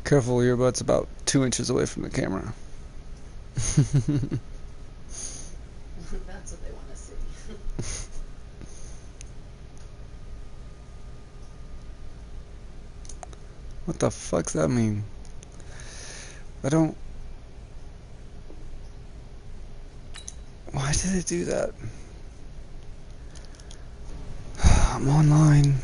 Careful, your butt's about 2 inches away from the camera. That's what they want to see. What the fuck's that mean? I don't... Why did it do that? I'm online.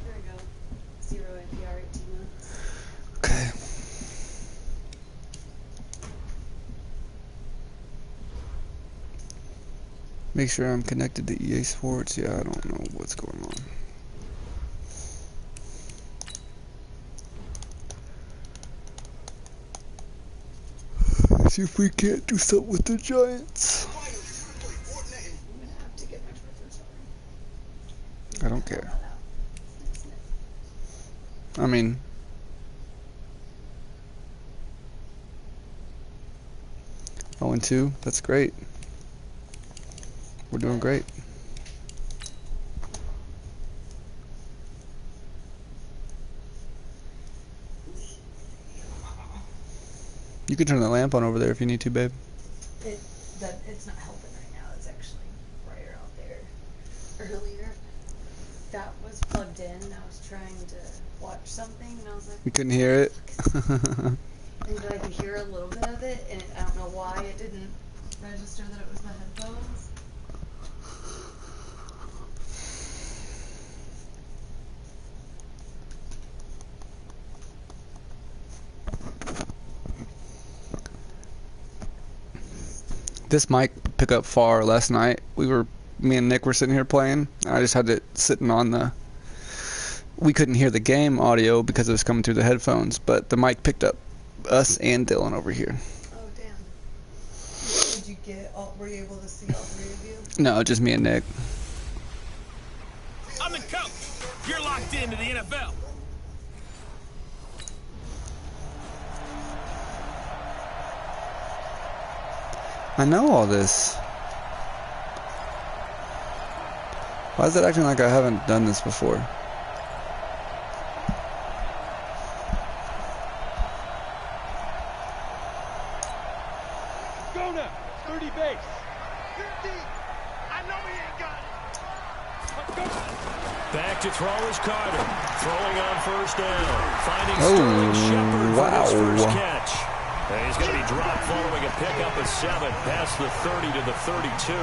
There we go. 0 NPR 18 minutes. Okay. Make sure I'm connected to EA Sports. Yeah, I don't know what's going on. See if we can't do something with the Giants. I'm gonna have to get my Twitter started. I don't care. I mean, oh and 2. That's great. We're doing great. You can turn the lamp on over there if you need to, babe. It's not helping right now. It's actually brighter out there. Earlier, that was plugged in. I was trying to watch something, and I was like, You couldn't hear it. and I could hear a little bit of it, and I don't know why it didn't register that it was the headphones. This mic pick up far last night. Me and Nick were sitting here playing. I just had it sitting on the... We couldn't hear the game audio because it was coming through the headphones, but the mic picked up us and Dylan over here. Oh, damn. Did you were you able to see all three of you? No, just me and Nick. I'm the coach. You're locked into the NFL. I know all this. Why is it acting like I haven't done this before? Go now. 30 base. 50. I know he ain't got it. Back to throw is Carter. Throwing on first down. Finding Sterling Shepard for his first catch. And he's going to be dropped following a pickup of 7 past the 30 to the 32.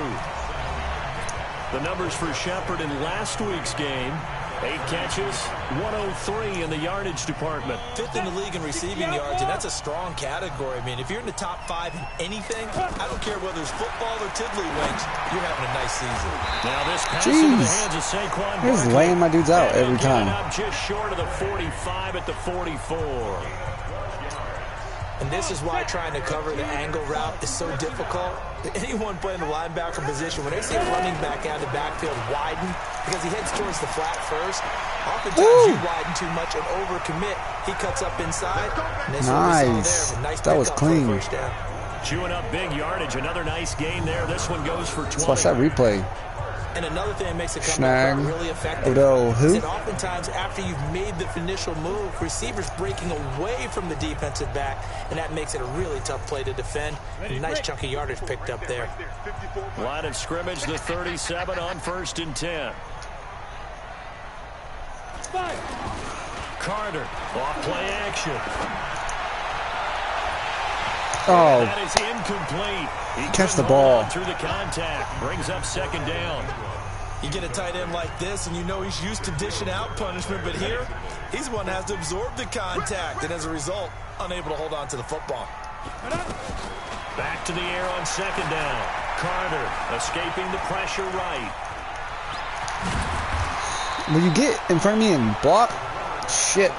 The numbers for Shepard in last week's game: 8 catches, 103 in the yardage department. 5th in the league in receiving yards, and that's a strong category. I mean, if you're in the top 5 in anything, I don't care whether it's football or tiddlywinks, you're having a nice season. Now this pass into the hands of Saquon He's Barkley. laying my dudes out every time. Up just short of the 45 at the 44. And this is why trying to cover the angle route is so difficult. Anyone playing the linebacker position, when they see a running back out of the backfield widen, because he heads towards the flat first, oftentimes you widen too much and overcommit. He cuts up inside. And this Nice. there, nice That was clean. first down. Chewing up big yardage. Another nice gain there. This one goes for 20. Let's watch that replay. And another thing that makes it Snag. really effective Odell, who? is that oftentimes after you've made the initial move, receivers breaking away from the defensive back, and that makes it a really tough play to defend. A nice chunk of yardage picked up there. Line of scrimmage, the 37 on 1st and 10. Carter, off play action. Oh, That is incomplete. He catch the couldn't hold ball. on through the contact. Brings up 2nd down. You get a tight end like this, and you know he's used to dishing out punishment, but here, he's the one that has to absorb the contact, and as a result, unable to hold on to the football. Back to the air on 2nd down. Carter escaping the pressure right. will you get in front of me and block? Shit.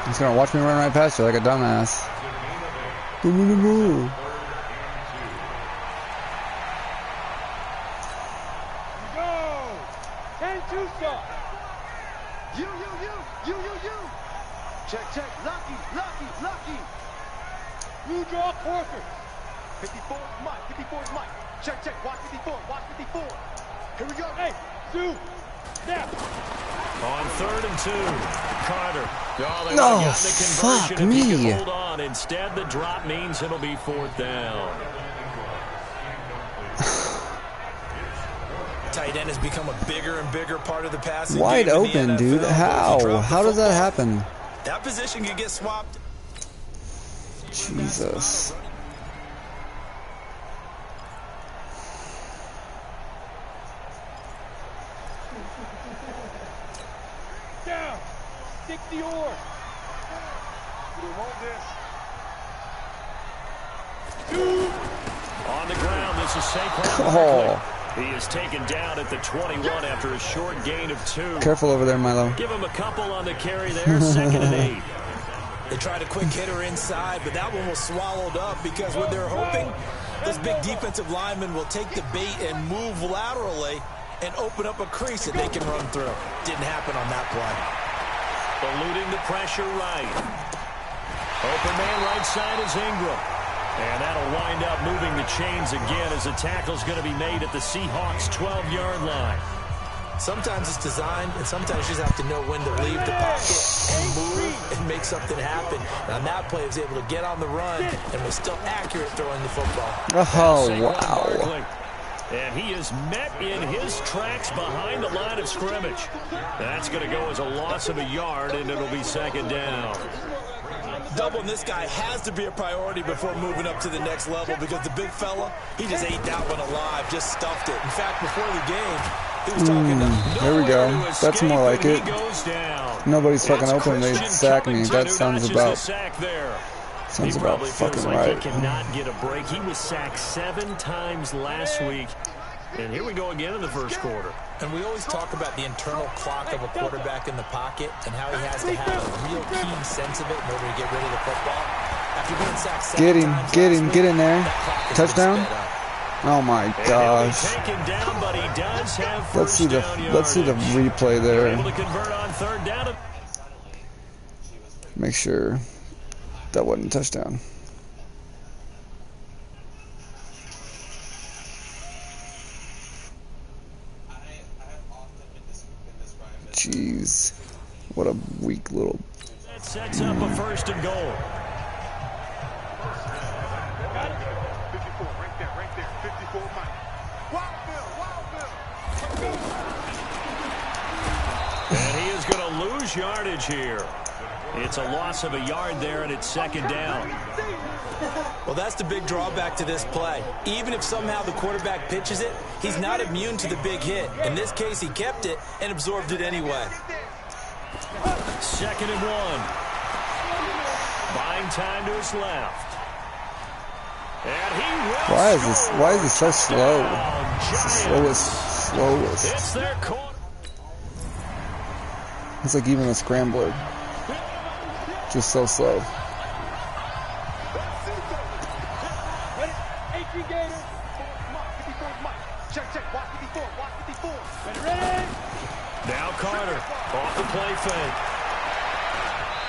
He's gonna watch me run right past you like a dumbass. Go! 10-2 stop. You. Check. Lucky. Blue draw Corker. 54's Mike. Check, check. Watch 54. Watch 54. Here we go. Hey, Sue. Now. On 3rd and 2. Carter. Oh, fuck me. Hold on. Instead, the drop means it'll be 4th down. Tight end has become a bigger and bigger part of the passing wide game open, in the dude. NFL. How does that happen? That position can get swapped. Jesus. Down. 60 or. We hold this. 2. On the ground, this is Saquon. Oh. He is taken down at the 21 after a short gain of 2. Careful over there, Milo. Give him a couple on the carry there. 2nd and 8. They tried a quick hitter inside, but that one was swallowed up because what they're hoping, this big defensive lineman will take the bait and move laterally and open up a crease that they can run through. Didn't happen on that play. Eluding the pressure right. Open man right side is Ingram. And that'll wind up moving the chains again as the tackle's going to be made at the Seahawks' 12-yard line. Sometimes it's designed, and sometimes you just have to know when to leave the pocket and move and make something happen. And on that play, he was able to get on the run and was still accurate throwing the football. Oh, wow. And he is met in his tracks behind the line of scrimmage. That's going to go as a loss of a yard, and it'll be 2nd down. Doubling this guy has to be a priority before moving up to the next level because the big fella, he just ate that one alive, just stuffed it. In fact, before the game, he was talking to there we go. That's more like it. Nobody's fucking open. They sack me. That sounds about fucking right. He cannot get a break. He was sacked 7 times last week. And here we go again in the first quarter. And we always talk about the internal clock of a quarterback in the pocket and how he has to have a real keen sense of it in order to get rid of the football. After being sacked 7 times get in there. Touchdown. Oh my gosh. Down, but he does have let's see the replay there. Able to convert on 3rd down. Make sure that wasn't a touchdown. Jeez, what a weak little. That sets up a 1st and goal. Got it. 54, right there. 54, Mike. Wild Bill. And he is going to lose yardage here. It's a loss of a yard there, and it's 2nd down. Well, that's the big drawback to this play. Even if somehow the quarterback pitches it, he's not immune to the big hit. In this case, he kept it and absorbed it anyway. 2nd and 1. Buying time to his left. And he will Why is he so slow? It's the slowest. It's their corner. It's like even a scrambler. Just so slow. Now Carter off the play fake.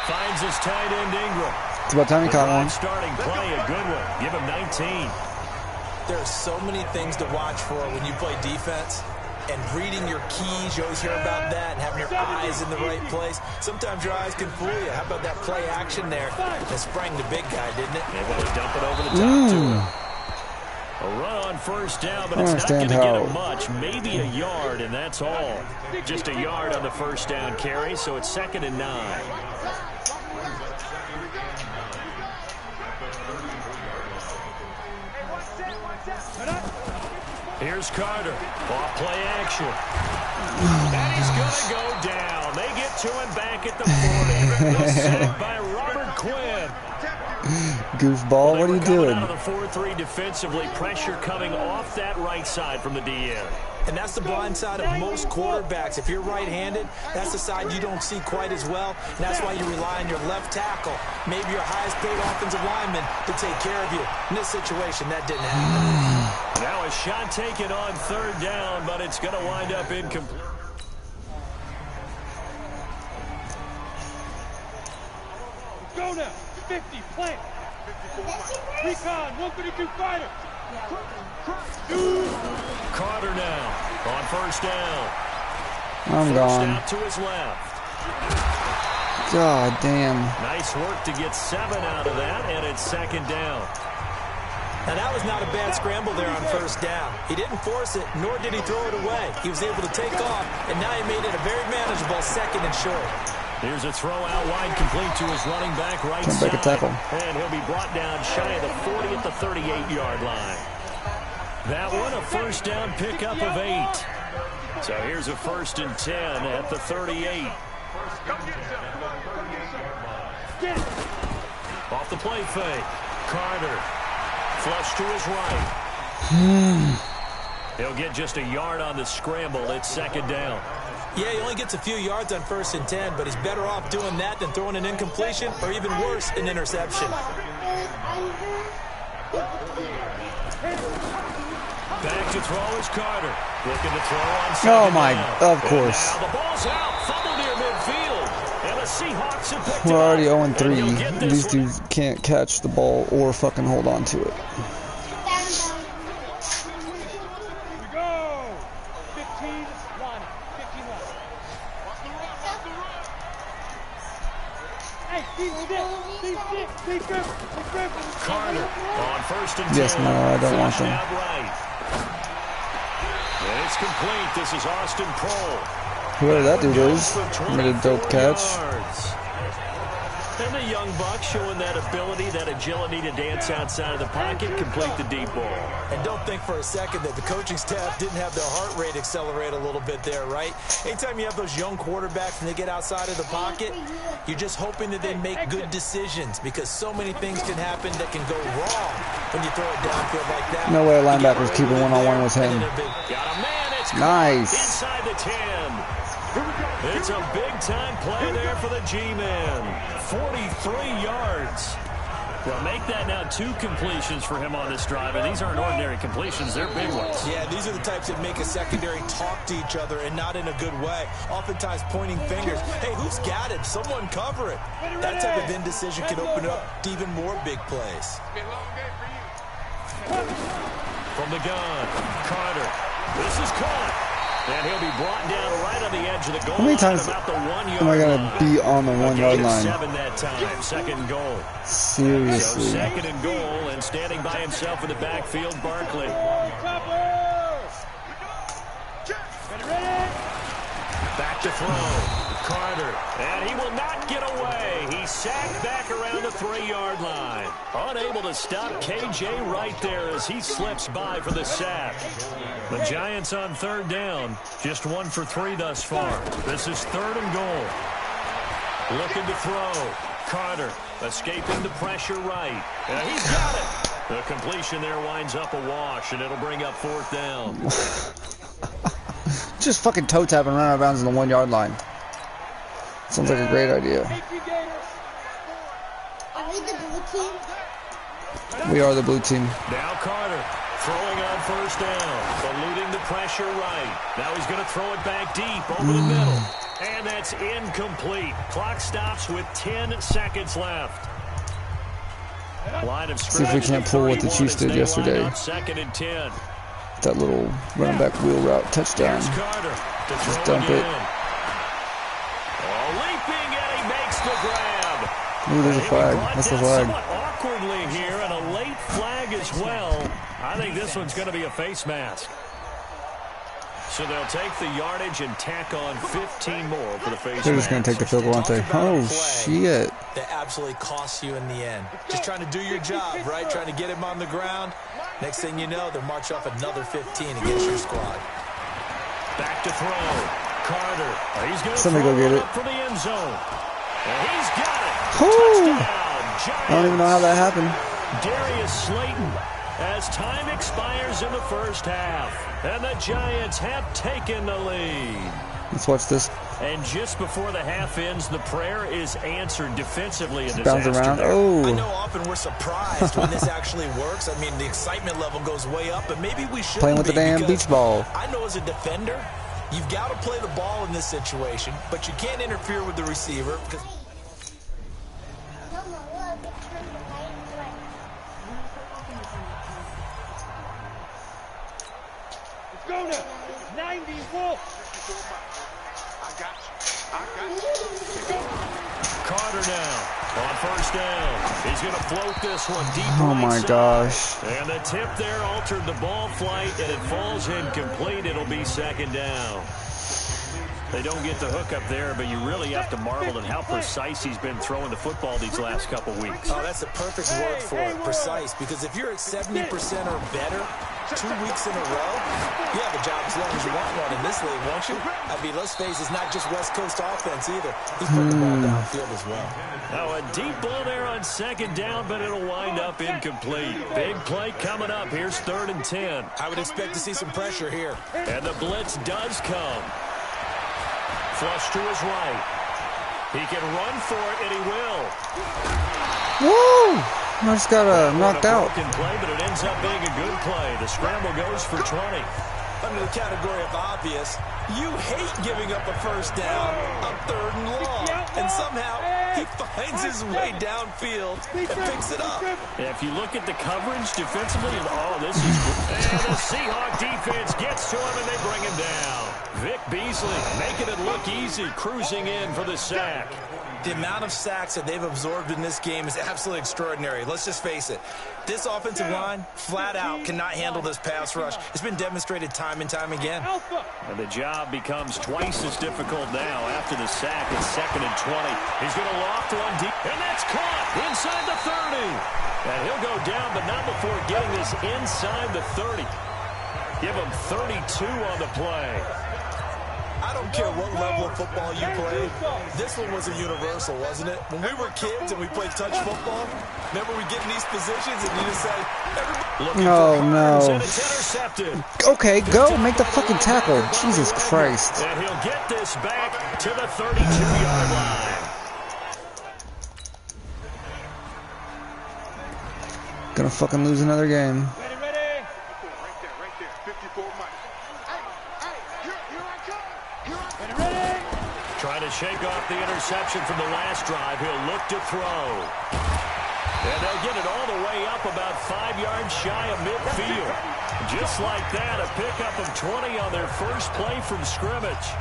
Finds his tight end Ingram. It's about time he caught one. Starting play, a good one. Give him 19. There are so many things to watch for when you play defense. And reading your keys, you always hear about that, and having your eyes in the right place. Sometimes your eyes can fool you. How about that play action there that sprang the big guy, didn't it? Able to dump it over the top to him. A run on 1st down, but it's not going to get him much. Maybe a yard, and that's all. Just a yard on the 1st down carry, so it's 2nd and 9. Here's Carter. Off play action. And he's going to go down. They get to him back at the 40. Sacked by Robert Quinn. Goofball, what are you doing? Out of the 4-3 defensively, pressure coming off that right side from the DN. And that's the blind side of most quarterbacks. If you're right-handed, that's the side you don't see quite as well. And that's why you rely on your left tackle, maybe your highest-paid offensive lineman, to take care of you. In this situation, that didn't happen. Now a shot taken on 3rd down, but it's going to wind up incomplete. Go now. 50, plant. Recon, 132 fighter. Carter now on first down. I'm gone. Out to his left. God damn. Nice work to get 7 out of that, and it's second down. Now, that was not a bad scramble there on first down. He didn't force it, nor did he throw it away. He was able to take off, and now he made it a very manageable second and short. Here's a throw out wide, complete to his running back right side. Break a tackle. And he'll be brought down shy of the 40 at the 38-yard line. That one, a first down pickup of 8. So here's a 1st and 10 at the 38. Off the play fake. Carter. Flush to his right. He'll get just a yard on the scramble. It's second down. Yeah, he only gets a few yards on 1st and 10, but he's better off doing that than throwing an incompletion or even worse, an interception. Back to throw is Carter. Looking to throw on second Oh my, down. of course. And now the ball's out. Fumble near midfield. And the Seahawks have picked We're already 0-3. it up. These dudes can't catch the ball or fucking hold on to it. Carter on 1st and 10. Yes, no, I don't want them. Right. And it's complete. This is Austin Prohl. Whoever that dude is, made a dope catch. And the young buck showing that ability, that agility to dance outside of the pocket, complete the deep ball. And don't think for a second that the coaching staff didn't have their heart rate accelerate a little bit there, right? Anytime you have those young quarterbacks and they get outside of the pocket, you're just hoping that they make good decisions because so many things can happen that can go wrong when you throw it downfield like that. No way linebackers keeping one-on-one with him. Got a man. It's nice. Inside the 10. It's a big-time play there for the G-Man. 43 yards. Well, make that now 2 completions for him on this drive, and these aren't ordinary completions. They're big ones. Yeah, these are the types that make a secondary talk to each other and not in a good way. Oftentimes pointing fingers. Hey, who's got it? Someone cover it. That type of indecision can open up to even more big plays. From the gun, Carter. This is caught. And he'll be brought down right on the edge of the goal. How many times about the 1 yard am I going to be on the 1 yard line? 7 that time. Second and goal. Seriously. So second and goal, and standing by himself in the backfield, Barkley. Back to throw. Carter. And he will not get away. He's sacked back around the 3-yard line. Unable to stop KJ right there as he slips by for the sack. The Giants on 3rd down. Just 1 for 3 thus far. This is 3rd and goal. Looking to throw. Carter escaping the pressure right. And he's got it. The completion there winds up a wash, and it'll bring up 4th down. Just fucking toe tap and run out of bounds on the 1 yard line. Sounds like a great idea. Are we the blue team? We are the blue team. Now Carter throwing on 1st down, eluding the pressure right. Now he's going to throw it back deep over the middle. And that's incomplete. Clock stops with 10 seconds left. Line of See if we can't pull what the Chiefs did yesterday. 2nd and 10. That little running back wheel route touchdown. Here's Carter to Just throw dump it. again. Oh, leaping, and he makes the grab. Ooh, there's a flag. That's the flag. Somewhat awkwardly here, and a late flag as well. I think this one's going to be a face mask. So they'll take the yardage and tack on 15 more for the face mask. They're just going to take the field goal, aren't they? Oh, shit. That absolutely costs you in the end. Just trying to do your job, right? Trying to get him on the ground. Next thing you know, they'll march off another 15 against your squad. Back to throw. Carter. He's going to Somebody go get it. for the end zone. And he's got it. Woo! Touchdown, I don't even know how that happened. Darius Slayton as time expires in the first half. And the Giants have taken the lead. Let's watch this. And just before the half ends, the prayer is answered defensively. A Bounce disaster around. there. I Oh. know often we're surprised when this actually works. I mean, the excitement level goes way up, and maybe we should Playing with the damn beach ball. I know as a defender, you've got to play the ball in this situation, but you can't interfere with the receiver because Carter now on first down. He's going to float this one deep. Oh my gosh. And the tip there altered the ball flight, and it falls incomplete. It'll be second down. They don't get the hook up there, but you really have to marvel at how precise he's been throwing the football these last couple weeks. Oh, that's a perfect word for it, precise, because if you're at 70% or better 2 weeks in a row, you have a job as long as you want one in this league, won't you? I mean, let's face it, it's not just West Coast offense either. He's putting the ball downfield as well. Now a deep ball there on second down, but it'll wind up incomplete. Big play coming up. Here's 3rd and 10. I would expect to see some pressure here. And the blitz does come. Flush to his right. He can run for it, and he will. Woo! I just got knocked out. Broken play, but it ends up being a good play. The scramble goes for 20. Under the category of obvious, you hate giving up a first down on 3rd and long. And somehow he finds his way downfield and picks it up. If you look at the coverage defensively, oh, this is great. And the Seahawk defense gets to him, and they bring him down. Vic Beasley making it look easy, cruising in for the sack. The amount of sacks that they've absorbed in this game is absolutely extraordinary. Let's just face it. This offensive line, flat out, cannot handle this pass rush. It's been demonstrated time and time again. And the job becomes twice as difficult now after the sack. It's 2nd and 20. He's going to loft one deep, and that's caught inside the 30. And he'll go down, but not before getting this inside the 30. Give him 32 on the play. I don't care what level of football you played. This one was a universal, wasn't it? When we were kids and we played touch football, remember we get in these positions and you just say, everybody. Oh, no. Intercepted. Okay, go. Make the fucking tackle. Jesus Christ. And he'll get this back to the 32-yard line. Gonna fucking lose another game. Trying to shake off the interception from the last drive. He'll look to throw. And they'll get it all the way up about 5 yards shy of midfield. Just like that, a pickup of 20 on their first play from scrimmage.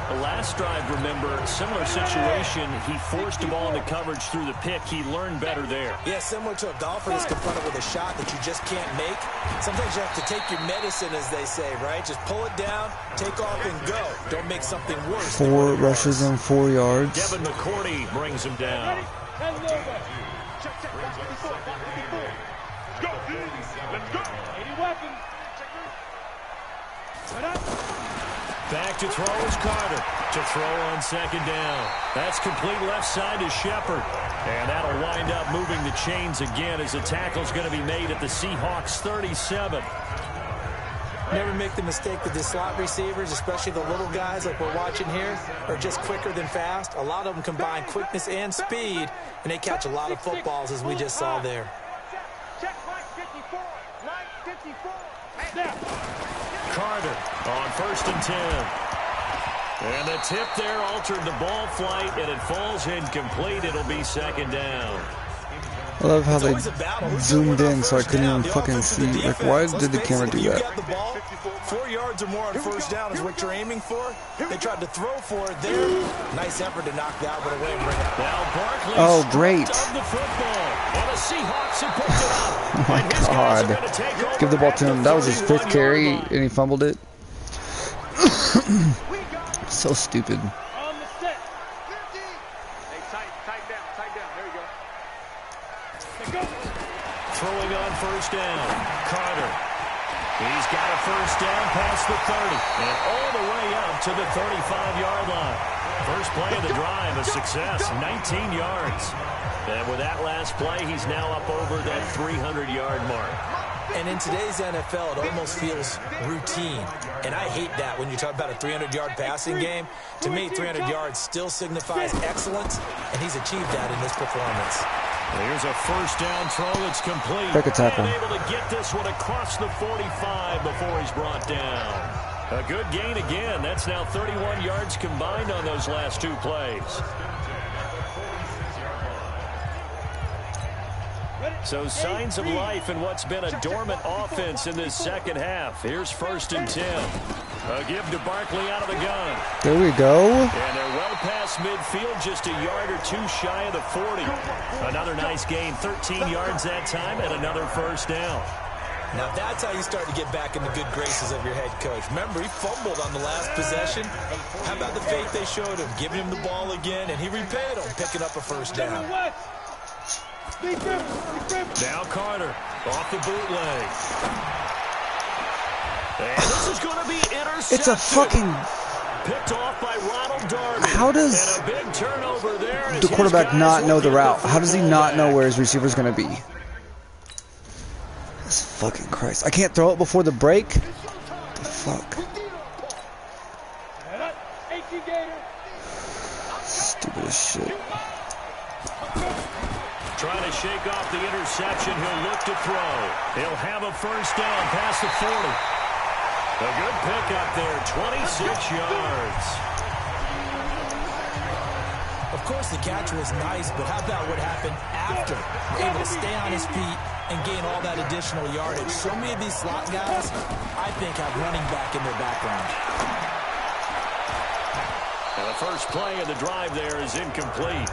The last drive, remember, similar situation. He forced the ball into coverage through the pick. He learned better there. Yeah, similar to a golfer that's confronted with a shot that you just can't make. Sometimes you have to take your medicine, as they say, right? Just pull it down, take off, and go. Don't make something worse. 4 rushes and 4 yards. Devin McCourty brings him down. Back to throw is Carter. To throw on second down. That's complete left side to Shepard. And that'll wind up moving the chains again as the tackle's going to be made at the Seahawks 37. Never make the mistake that the slot receivers, especially the little guys like we're watching here, are just quicker than fast. A lot of them combine quickness and speed, and they catch a lot of footballs, as we just saw there. Carter on 1st and 10. And the tip there altered the ball flight, and it falls incomplete. It'll be second down. I love how they zoomed in so I couldn't even fucking see. Like, why did the camera do that? 4 yards or more on first down is what you're aiming for. They tried to throw for it there. Nice effort to knock that one away and bring it. Now Barkley oh, great. the football, and the Seahawks have picked it up. Oh, my God. Give the ball to him. That was his 5th carry, and he fumbled it. So stupid. Throwing on first down. Carter. He's got a first down past the 30 and all the way up to the 35-yard line. First play of the drive, a success, 19 yards. And with that last play, he's now up over that 300-yard mark. And in today's NFL, it almost feels routine. And I hate that when you talk about a 300-yard passing game. To me, 300 yards still signifies excellence, and he's achieved that in this performance. Here's a first down throw that's complete. Back tackle. And able to get this one across the 45 before he's brought down. A good gain again. That's now 31 yards combined on those last 2 plays. So signs of life in what's been a dormant offense in this second half. Here's 1st and 10. A give to Barkley out of the gun. There we go. And they're well past midfield, just a yard or two shy of the 40. Another nice gain, 13 yards that time, and another 1st down. Now that's how you start to get back in the good graces of your head coach. Remember, he fumbled on the last possession. How about the faith they showed him, giving him the ball again, and he repaid him, picking up a 1st down. Now Carter off the bootleg. And this is going to be intercepted. It's a fucking... Picked off by Ronald Darby. How does and a big turnover there the quarterback not know the route? How does he not know where his receiver's going to be? Jesus fucking Christ. I can't throw it before the break? What the fuck? Stupid as shit. Trying to shake off the interception. He'll look to throw. He'll have a 1st down past the 40. A good pickup there, 26 yards. Of course, the catch was nice, but how about what happened after? Able to stay on his feet and gain all that additional yardage. So many of these slot guys, I think, have running back in their background. And the first play of the drive there is incomplete.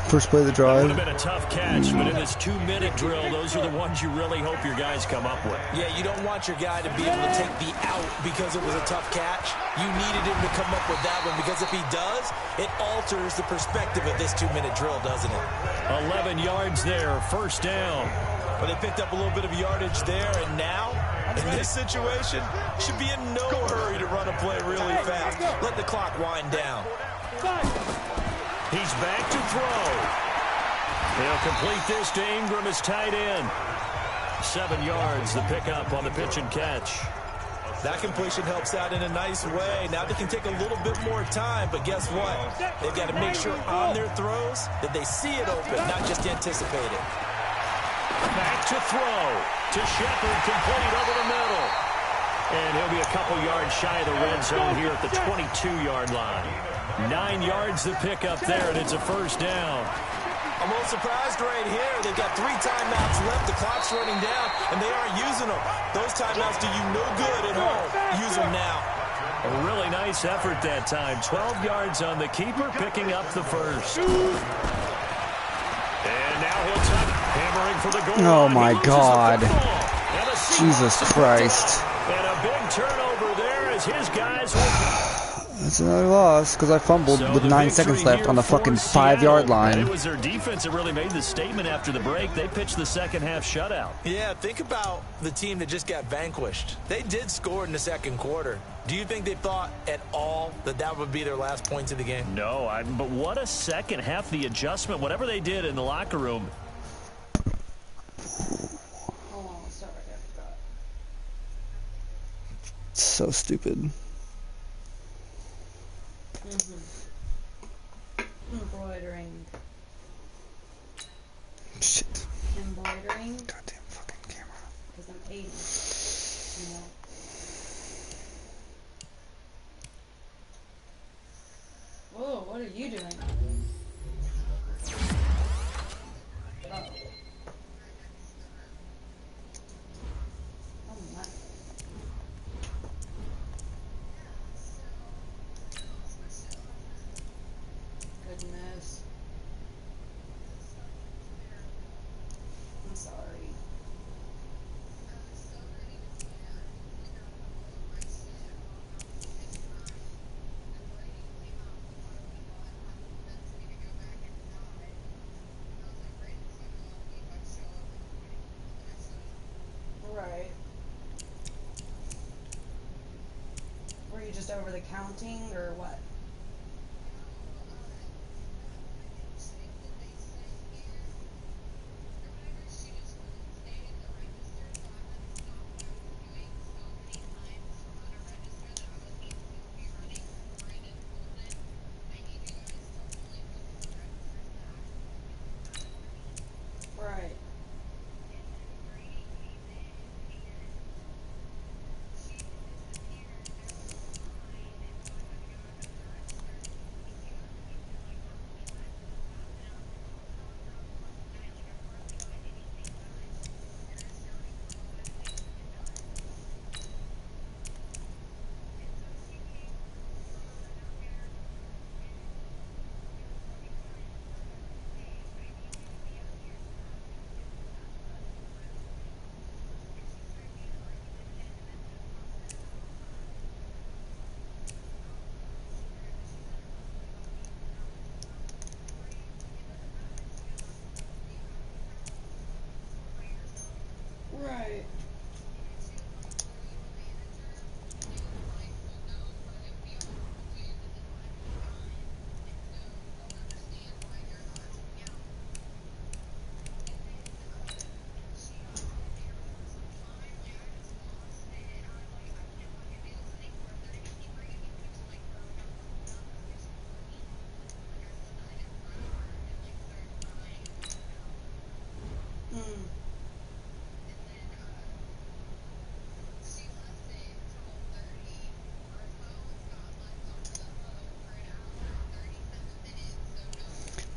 First play of the drive. It would have been a tough catch, but in this 2-minute drill, those are the ones you really hope your guys come up with. Yeah, you don't want your guy to be able to take the out because it was a tough catch. You needed him to come up with that one because if he does, it alters the perspective of this 2-minute drill, doesn't it? 11 yards there, 1st down. But they picked up a little bit of yardage there, and now, in this situation, should be in no hurry to run a play really fast. Let the clock wind down. He's back to throw. He'll complete this to Ingram as tight end. 7 yards, the pickup on the pitch and catch. That completion helps out in a nice way. Now they can take a little bit more time, but guess what? They've got to make sure on their throws that they see it open, not just anticipate it. Back to throw. To Shepard, complete over the middle. And he'll be a couple yards shy of the red zone here at the 22-yard line. 9 yards to pick up there, and it's a 1st down. I'm a little surprised right here. They've got 3 timeouts left. The clock's running down, and they aren't using them. Those timeouts do you no good at home. Use them now. A really nice effort that time. 12 yards on the keeper, picking up the 1st. And now he'll tuck, hammering for the goal. Oh, my God. Jesus Christ. And a big turnover there as his guys will... That's another loss because I fumbled with 9 seconds left on the fucking 5-yard line. It was their defense that really made the statement after the break. They pitched the second half shutout. Yeah, think about the team that just got vanquished. They did score in the second quarter. Do you think they thought at all that that would be their last points of the game? No, but what a second half. The adjustment, whatever they did in the locker room. Oh, sorry, I forgot. So stupid. Embroidering. Shit. Embroidering. Goddamn fucking camera. Because I'm 80. You know. Whoa, what are you doing? Oh. Oh my. Goodness. I'm sorry. Right. Were you just over the counting or what? Right. Right.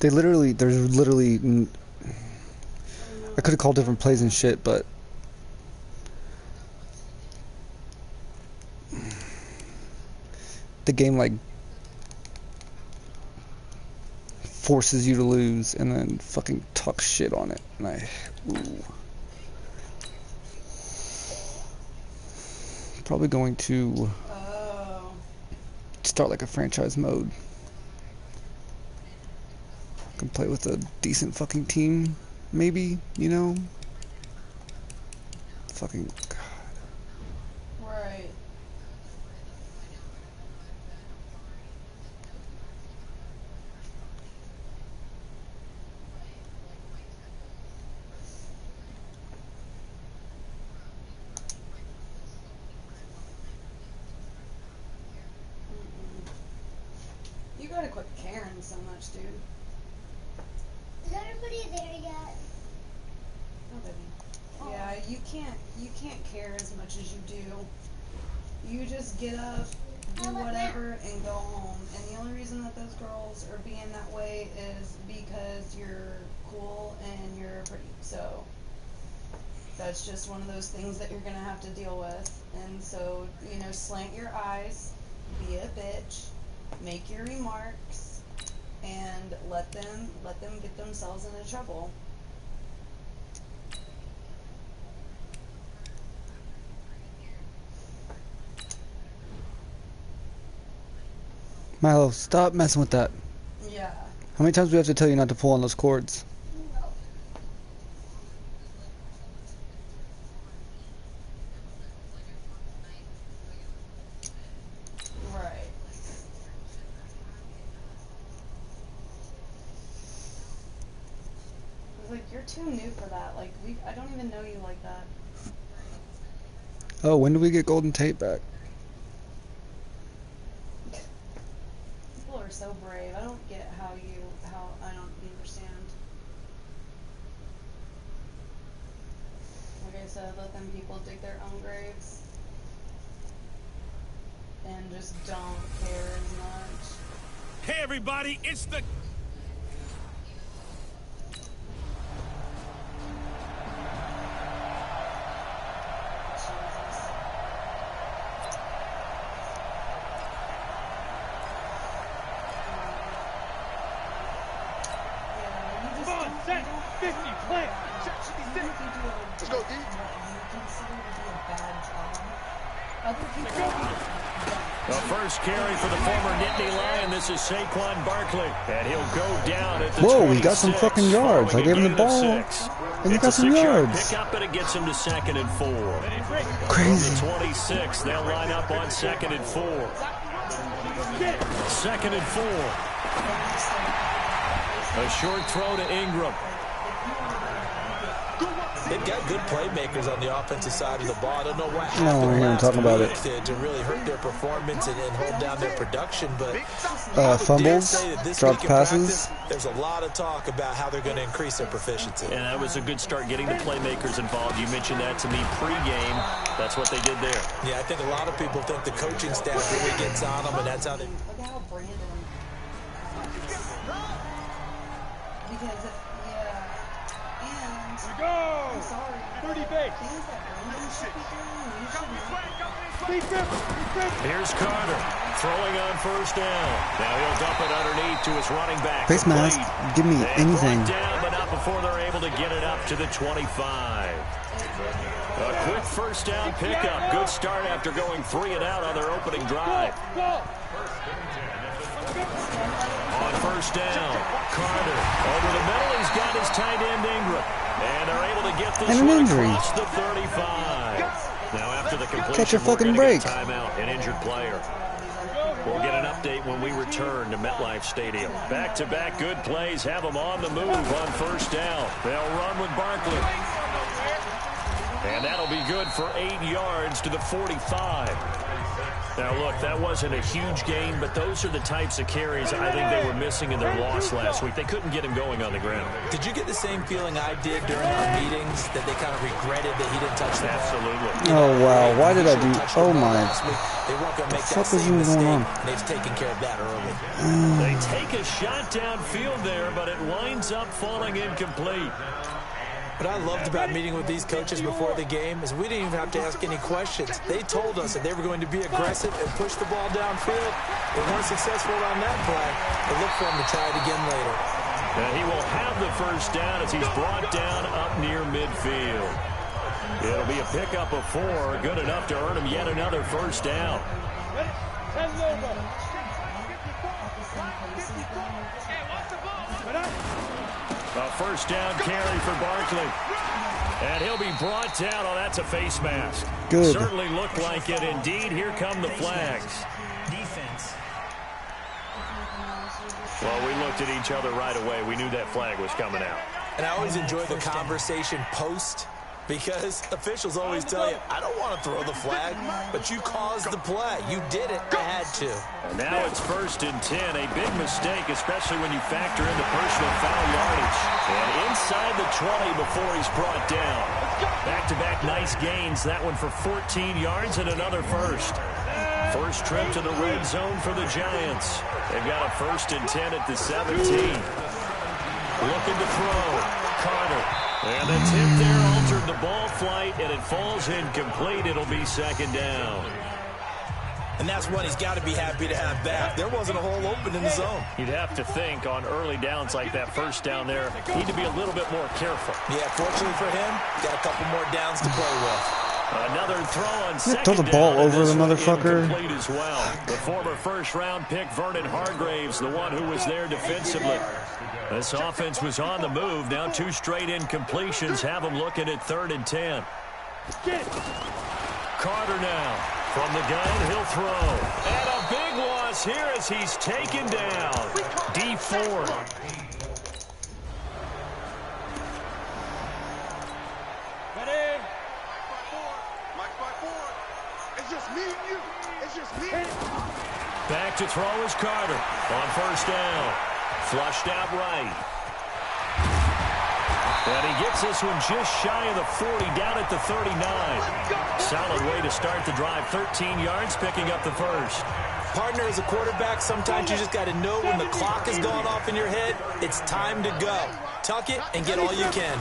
There's literally, I could have called different plays and shit, but the game, like, forces you to lose and then fucking talk shit on it. And ooh. Probably going to start like a franchise mode. Can play with a decent fucking team, maybe, you know? Fucking God. Right. You gotta quit caring so much, dude. Is everybody there yet? Nobody. Yeah, you can't care as much as you do. You just get up, do whatever, and go home. And the only reason that those girls are being that way is because you're cool and you're pretty. So that's just one of those things that you're gonna have to deal with. And so, you know, slant your eyes, be a bitch, make your remarks, and let them get themselves into trouble. Milo, stop messing with that. Yeah. How many times do we have to tell you not to pull on those cords? Right. Like, you're too new for that. Like, I don't even know you like that. Oh, when do we get golden tape back? People are so brave. I don't get how I don't understand. Like I said, let them people dig their own graves. And just don't care as much. Hey, everybody, it's the... Jesus. Come on, set, 50, play. Let's go, D. You consider to be a bad job. Other people The first carry for the former Nittany Lion. This is Saquon Barkley, and he'll go down at the 26. Whoa, he got some fucking yards. I gave him the ball, and he got some yards. Pick up, and it gets him to 2nd and 4. Crazy. From the 26, they'll line up on 2nd and 4. 2nd and 4. A short throw to Ingram. They've got good playmakers on the offensive side of the ball. I don't know what No, happened I hear him talking about it. to really hurt their performance and hold down their production. But Fumbles, dropped passes. Practice, there's a lot of talk about how they're going to increase their proficiency. And that was a good start getting the playmakers involved. You mentioned that to me pregame. That's what they did there. Yeah, I think a lot of people think the coaching staff really gets on them, and that's how they... Look at how Brandon. Because and Go! I'm sorry. 30 base. Things that Brandon should be doing, you should not. Here's Carter throwing on first down. Now he'll dump it underneath to his running back. Face mask, give me anything. Down, but not before they're able to get it up to the 25. A quick first down pickup. Good start after going 3 and out on their opening drive. On first down, Carter over the middle. He's got his tight end Ingram. And they're able to get this And an one injury. across the 35. Now after the completion, Catch a we're fucking gonna break. get a timeout, an injured player. We'll get an update when we return to MetLife Stadium. Back-to-back good plays have them on the move on first down. They'll run with Barkley. And that'll be good for 8 yards to the 45. Now, look, that wasn't a huge gain, but those are the types of carries I think they were missing in their loss last week. They couldn't get him going on the ground. Did you get the same feeling I did during our meetings, that they kind of regretted that he didn't touch the ball? Absolutely. Oh, wow. Why did I do... Oh, my... They weren't going to make that What was same even mistake, going on? and they've taken care of that early. They take a shot downfield there, but it winds up falling incomplete. What I loved about meeting with these coaches before the game is we didn't even have to ask any questions. They told us that they were going to be aggressive and push the ball downfield. They weren't successful on that play. They look for him to try it again later. And he will have the first down as he's brought down up near midfield. It'll be a pickup of 4, good enough to earn him yet another first down. A first down carry for Barkley. And he'll be brought down. Oh, that's a face mask. Good. Certainly looked like it. Indeed, here come the flags. Defense. Well, we looked at each other right away. We knew that flag was coming out. And I always enjoy the conversation post, because officials always tell you, I don't want to throw the flag, but you caused the play. You did it. I had to. And now it's 1st and 10. A big mistake, especially when you factor in the personal foul yardage. And inside the 20 before he's brought down. Back-to-back nice gains. That one for 14 yards and another first. First trip to the red zone for the Giants. They've got a 1st and 10 at the 17. Looking to throw. Carter. And the tip there altered the ball flight, and it falls incomplete. It'll be 2nd down. And that's one he's got to be happy to have back. There wasn't a hole open in the zone. You'd have to think on early downs like that first down there, need to be a little bit more careful. Yeah, fortunately for him, got a couple more downs to play with. Another throw on Throw second the ball down, and over this the one motherfucker. incomplete as well. The former first-round pick, Vernon Hargraves, the one who was there defensively. This offense was on the move. Now 2 straight incompletions have them looking at 3rd and 10. Carter now from the gun. He'll throw. And a big loss here as he's taken down. D Ford. Back to throw is Carter on first down. Flushed out right. And he gets this one just shy of the 40, down at the 39. Solid way to start the drive. 13 yards, picking up the first. Partner, as a quarterback, sometimes you just got to know when the clock has gone off in your head, it's time to go. Tuck it and get all you can.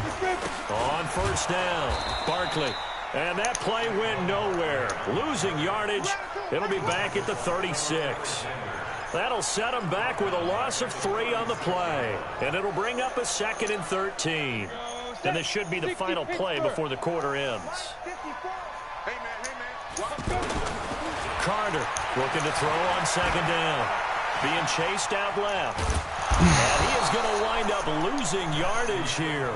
On first down, Barkley. And that play went nowhere. Losing yardage. It'll be back at the 36. That'll set them back with a loss of 3 on the play. And it'll bring up a 2nd and 13. And this should be the final play before the quarter ends. Carter looking to throw on 2nd down. Being chased out left. And he is going to wind up losing yardage here.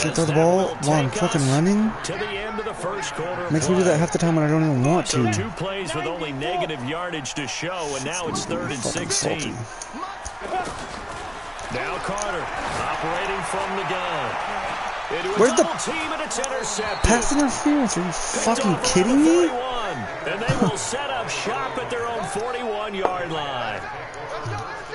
Can't throw the ball while I'm fucking running? To the end of the first quarter. Makes me do that half the time when I don't even want So to. 2 plays with only negative yardage to show, and now it's 3rd and 16. Now Carter operating from the gun. Where's the team and it's intercepted. pass interference? Are you fucking Picked off kidding around the me? 41, and they will set up shop at their own 41-yard line.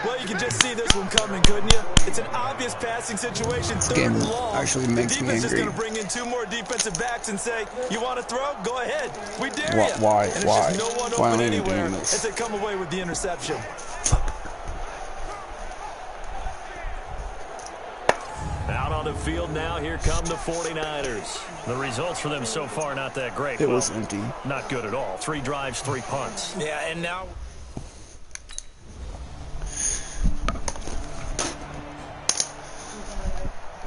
Well, you can just see this one coming, couldn't you? It's an obvious passing situation. This game long. actually makes me The defense is angry. going to bring in 2 more defensive backs and say, you want to throw? Go ahead. We dare you. Why? And Why? There's just no one Why open are we anywhere doing this? as they come away with the interception. Out on the field now, here come the 49ers. The results for them so far not that great. It was empty. Not good at all. 3 drives, 3 punts. Yeah, and now...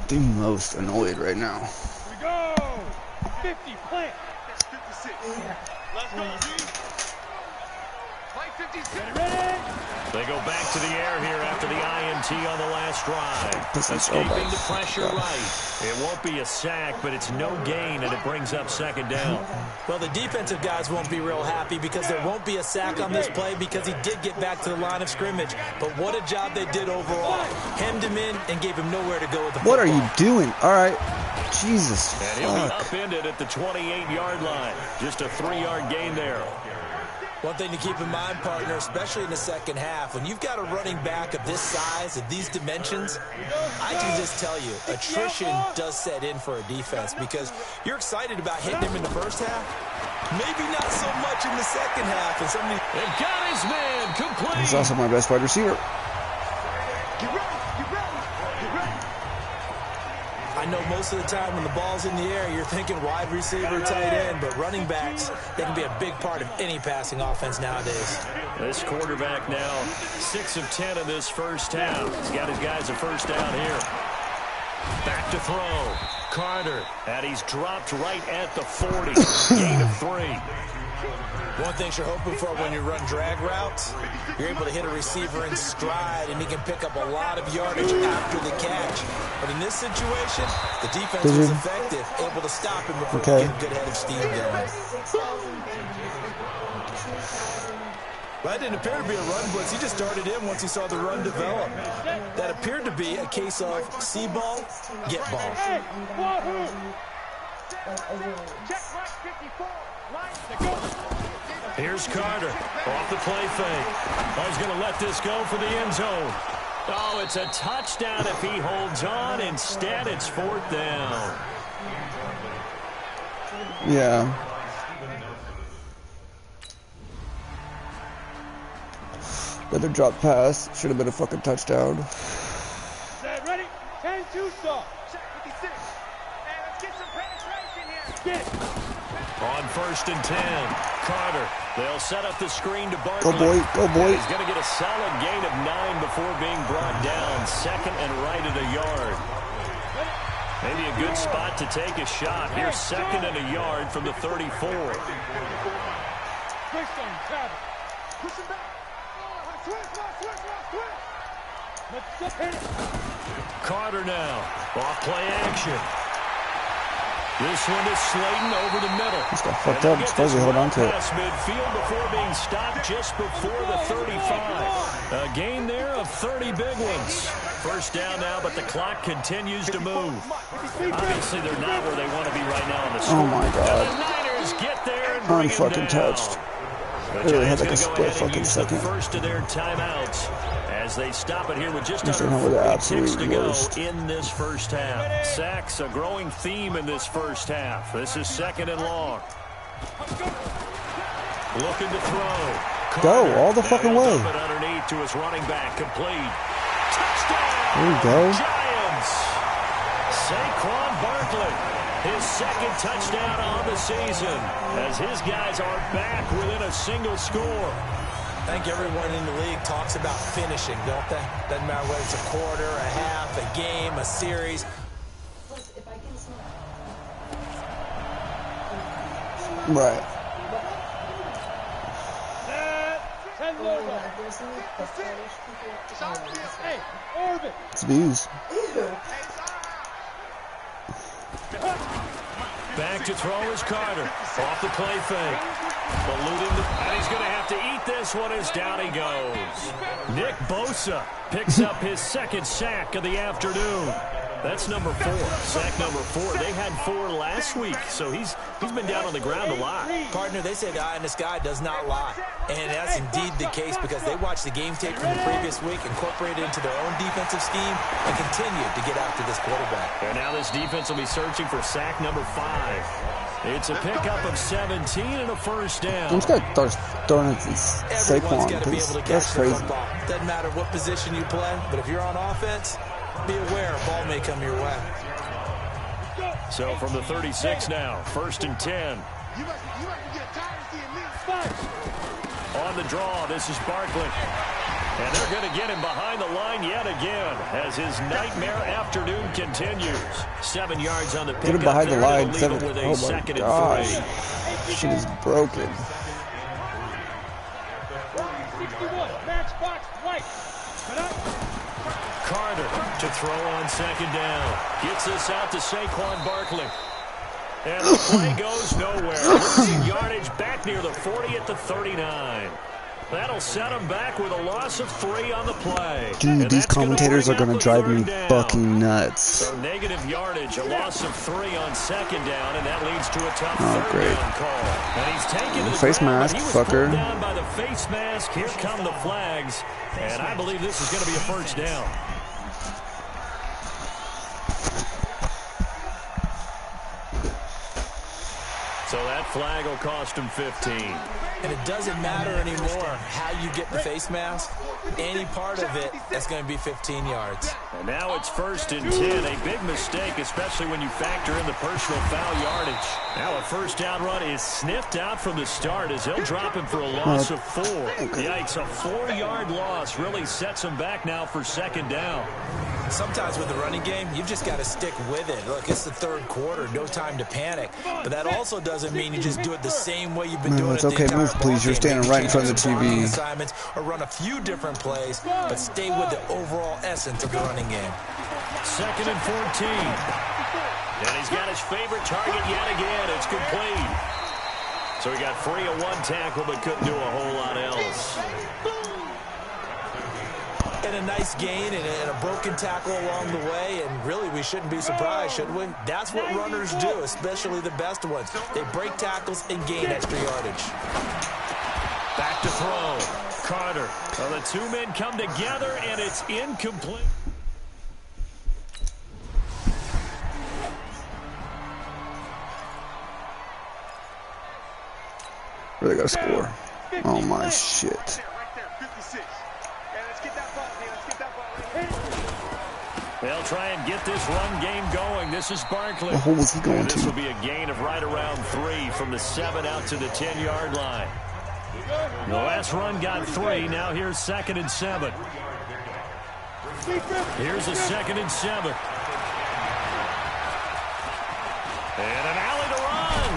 The most annoyed right now. We go! 50, plant. 56. Let's go, G. Play They go back to the air here after the INT on the last drive. Escaping the pressure right. It won't be a sack, but it's no gain, and it brings up second down. Well, the defensive guys won't be real happy because there won't be a sack on this play because he did get back to the line of scrimmage. But what a job they did overall. Hemmed him in and gave him nowhere to go with the football. What are you doing? All right. Jesus, and he'll be upended at the 28-yard line. Just a 3-yard gain there. One thing to keep in mind, partner, especially in the second half, when you've got a running back of this size, of these dimensions, I can just tell you, attrition does set in for a defense because you're excited about hitting him in the first half. Maybe not so much in the second half. And somebody got his man complete. He's also my best wide receiver. I know most of the time when the ball's in the air, you're thinking wide receiver, tight end, but running backs, they can be a big part of any passing offense nowadays. This quarterback now 6 of 10 in this first half. He's got his guys a first down here. Back to throw. Carter, and he's dropped right at the 40. Gain of 3. One thing you're hoping for when you run drag routes, you're able to hit a receiver in stride, and he can pick up a lot of yardage after the catch. But in this situation, the defense was effective, able to stop him before he get a good head of steam going. That didn't appear to be a run blitz. He just started in once he saw the run develop. That appeared to be a case of see ball, get ball. Here's Carter off the play fake. Oh, he's going to let this go for the end zone. Oh, it's a touchdown if he holds on. Instead, it's 4th down. Yeah. Another drop pass. Should have been a fucking touchdown. Ready? 10-2 stop. Check 56. Hey, let's get some penetration here. Get it. On 1st and 10, Carter. They'll set up the screen to Barkley. Go, boy. Go, boy. He's going to get a solid gain of 9 before being brought down. 2nd and right at a yard. Maybe a good spot to take a shot. Here's 2nd and a yard from the 34. Push on Travis. Push him back. Carter now. Off play action. This one is Slayton over the middle. He's got fucked up. He's supposed to hold on to it. Midfield before being stopped just before the 35. A gain there of 30 big ones. First down now, but the clock continues to move. Obviously, they're not where they want to be right now on the score. Oh my God. And the Niners get there and bring Unfucking touched. The Really had Giants like a gonna split go ahead and fucking use second. the first of their timeouts as they stop it here with just Mr. under Howard, 46 to absolute go worst. in this first half. Sacks, a growing theme in this first half. This is 2nd and long. Looking to throw. Go all the fucking way. It underneath to his running back, complete. Touchdown! There you go. Giants! Saquon Barkley. His 2nd touchdown on the season as his guys are back within a single score. I think everyone in the league talks about finishing, don't they? Doesn't matter whether it's a quarter, a half, a game, a series. Right. It's views. Back to throw is Carter. Off the play fake. And he's going to have to eat this one as down he goes. Nick Bosa picks up his 2nd sack of the afternoon. That's number 4. Sack number 4. They had 4 last week, so he's been down on the ground a lot. Partner, they say the eye in the sky does not lie. And that's indeed the case because they watched the game tape from the previous week, incorporated it into their own defensive scheme, and continued to get after this quarterback. And now this defense will be searching for sack number 5. It's a pickup of 17 and a first down. I'm just going to start throwing it to Saquon because that's crazy. Doesn't matter what position you play, but if you're on offense, be aware a ball may come your way. So from the 36 now, 1st and 10. On the draw, this is Barkley. And they're going to get him behind the line yet again as his nightmare afternoon continues. 7 yards on the pickup. Get him behind the line. Leave him with a Oh my 2nd gosh. and 3. Shit is broken. Carter to throw on second down. Gets this out to Saquon Barkley. And the play goes nowhere. Losing yardage back near the 40 at the 39. That'll set him back with a loss of 3 on the play. Dude, these commentators are going to drive me fucking nuts. So negative yardage, a loss of 3 on second down, and that leads to a tough third down call. And he's taken to the face ground, mask, but he was fucker. pulled down by the face mask. Here come the flags, and I believe this is going to be a first down. So that flag will cost him 15. And it doesn't matter anymore how you get the face mask. Any part of it, that's going to be 15 yards. And now it's 1st and 10. A big mistake, especially when you factor in the personal foul yardage. Now a first down run is sniffed out from the start as he'll drop him for a loss of 4. Yikes, a 4-yard loss really sets him back now for second down. Sometimes with the running game, you've just got to stick with it. Look, it's the third quarter, no time to panic. But that also doesn't mean you just do it the same way you've been doing it the entire move, please. You're standing right in front of the TV. Assignments or run a few different plays, but stay with the overall essence of the running game. 2nd and 14. And he's got his favorite target yet again. It's complete. So he got free of 1 tackle, but couldn't do a whole lot else. And a nice gain and a broken tackle along the way, and really we shouldn't be surprised, should we? That's what runners do, especially the best ones. They break tackles and gain extra yardage. Back to throw. Carter. Well, the 2 men come together, and it's incomplete. Really gotta score. Oh my shit. They'll try and get this run game going. This is Barkley. What hole is he going to? This will be a gain of right around 3 from the 7 out to the 10-yard line. The last run got 3. Now here's 2nd and 7. Here's a 2nd and 7. And an alley to run.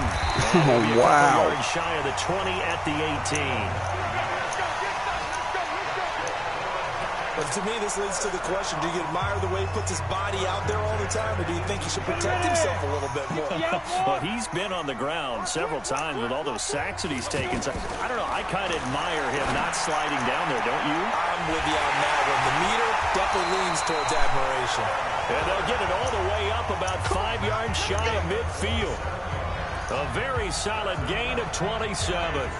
Oh, wow. Yards shy of the 20 at the 18. But to me, this leads to the question, do you admire the way he puts his body out there all the time, or do you think he should protect himself a little bit more? Well, he's been on the ground several times with all those sacks that he's taken. So, I don't know, I kind of admire him not sliding down there, don't you? I'm with you on that one. The meter definitely leans towards admiration. And they'll get it all the way up about 5 yards shy of midfield. A very solid gain of 27.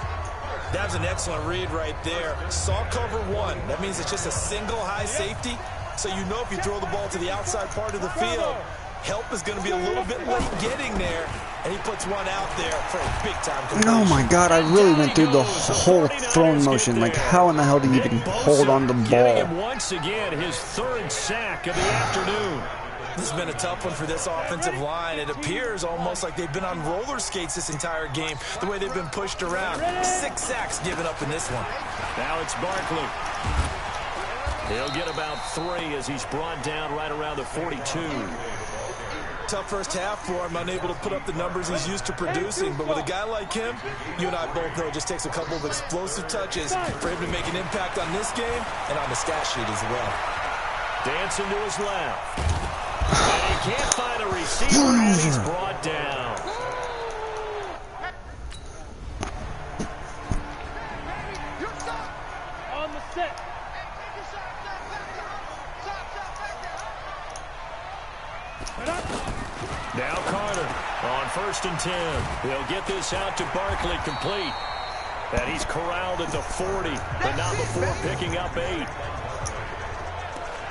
That's an excellent read right there. Saw cover 1. That means it's just a single high safety. So you know if you throw the ball to the outside part of the field, help is going to be a little bit late getting there. And he puts one out there for a big-time completion. Oh my god, I really went through the whole throwing motion. Like, how in the hell do you even hold on the ball? Once again, his 3rd sack of the afternoon. This has been a tough one for this offensive line. It appears almost like they've been on roller skates this entire game, the way they've been pushed around. 6 sacks given up in this one. Now it's Barkley. He'll get about 3 as he's brought down right around the 42. Tough first half for him, unable to put up the numbers he's used to producing. But with a guy like him, you and I both know it just takes a couple of explosive touches for him to make an impact on this game and on the stat sheet as well. Dancing to his left. And he can't find a receiver as he's brought down. On the set. Now Carter on 1st and 10. He'll get this out to Barkley complete. And he's corralled at the 40, but not before picking up 8.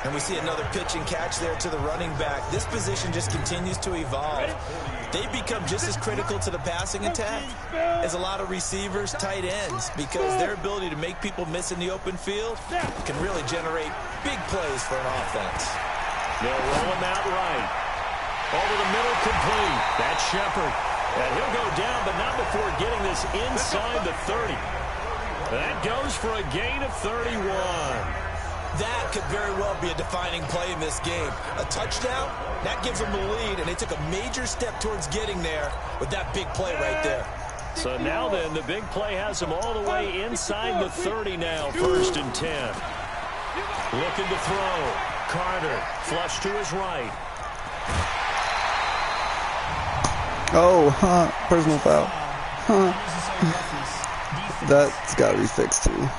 And we see another pitch and catch there to the running back. This position just continues to evolve. They become just as critical to the passing attack as a lot of receivers, tight ends, because their ability to make people miss in the open field can really generate big plays for an offense. They'll roll him out right. Over the middle, complete. That's Shepard. And he'll go down, but not before getting this inside the 30. That goes for a gain of 31. That could very well be a defining play in this game. A touchdown, that gives them the lead, and they took a major step towards getting there with that big play right there. So now then, the big play has them all the way inside the 30 now, 1st and 10. Looking to throw. Carter, flush to his right. Oh, personal foul. That's got to be fixed too.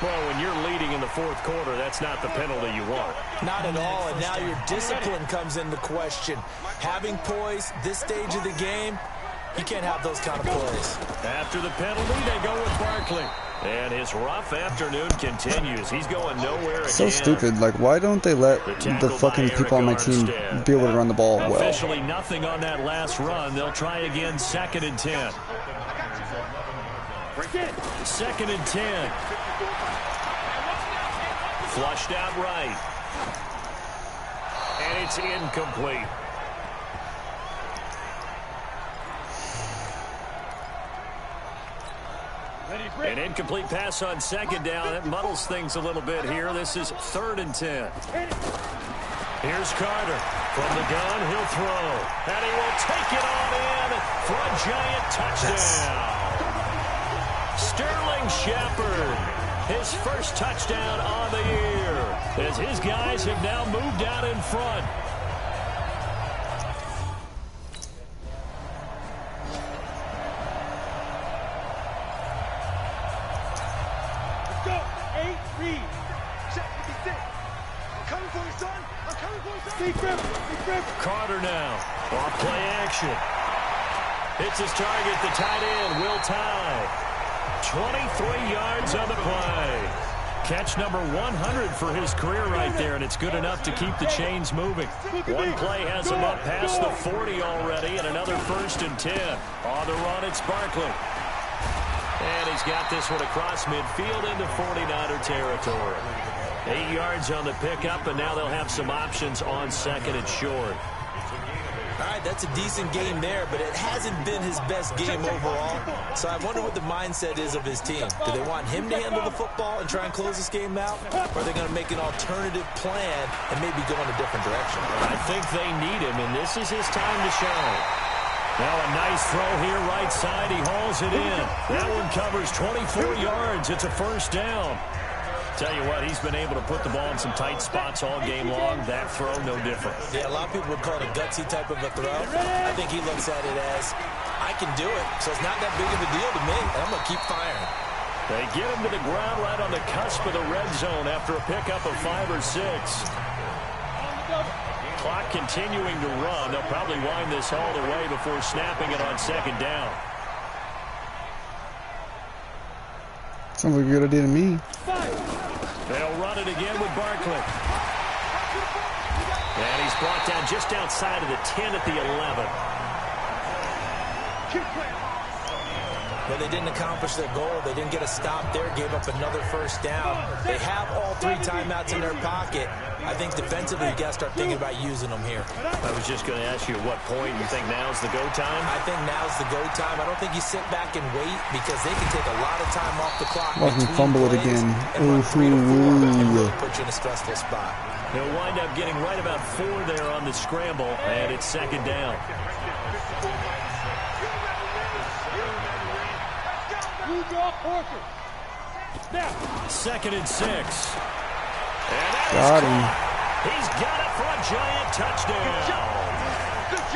Well, when you're leading in the fourth quarter, that's not the penalty you want. Not at all, and now your discipline comes into question. Having poise this stage of the game, you can't have those kind of plays. After the penalty, they go with Barkley. And his rough afternoon continues. He's going nowhere again. So stupid. Like, why don't they let the fucking people on my team be able to run the ball well? Officially nothing on that last run. They'll try again 2nd and 10. 2nd and 10. Flushed out right. And it's incomplete. An incomplete pass on 2nd down. It muddles things a little bit here. This is 3rd and 10. Here's Carter. From the gun, he'll throw. And he will take it on in for a giant touchdown. Sterling Shepard, his first touchdown on the year, as his guys have now moved out in front. Carter now, off play action. Hits his target, the tight end, Will Tye. 23 yards on the play. Catch number 100 for his career right there, and it's good enough to keep the chains moving. One play has him up past the 40 already, and another 1st and 10. On the run, it's Barkley. And he's got this one across midfield into 49er territory. 8 yards on the pickup, and now they'll have some options on 2nd and short. All right, that's a decent game there, but it hasn't been his best game overall. So I wonder what the mindset is of his team. Do they want him to handle the football and try and close this game out? Or are they going to make an alternative plan and maybe go in a different direction? I think they need him, and this is his time to shine. Now a nice throw here right side. He hauls it in. That one covers 24 yards. It's a 1st down. Tell you what, he's been able to put the ball in some tight spots all game long. That throw, no different. Yeah, a lot of people would call it a gutsy type of a throw. I think he looks at it as, I can do it, so it's not that big of a deal to me, and I'm going to keep firing. They get him to the ground right on the cusp of the red zone after a pickup of 5 or 6. Clock continuing to run. They'll probably wind this all the way before snapping it on 2nd down. Sounds like a good idea to me. They'll run it again with Barkley. And he's brought down just outside of the 10 at the 11. Well, they didn't accomplish their goal. They didn't get a stop there, gave up another 1st down. They have all 3 timeouts in their pocket. I think defensively, you got to start thinking about using them here. I was just going to ask you at what point you think now's the go time? I think now's the go time. I don't think you sit back and wait because they can take a lot of time off the clock. Watch him fumble it again. And really put you in a stressful spot. He'll wind up getting right about 4 there on the scramble, and it's 2nd down. Now. 2nd and 6. And got him. He's got it for a giant touchdown.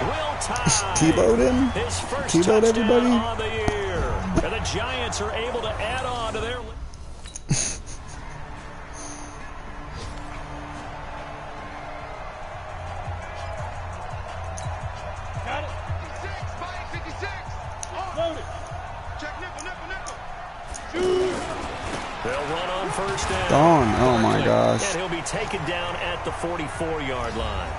Will Tye. T-bowed him. His first T-bowed touchdown everybody. on the year. And the Giants are able to add on to their... Got it. 56. Loaded. Check nickel. They'll run on 1st down. Gone. Oh my gosh. And he'll be taken down at the 44-yard line.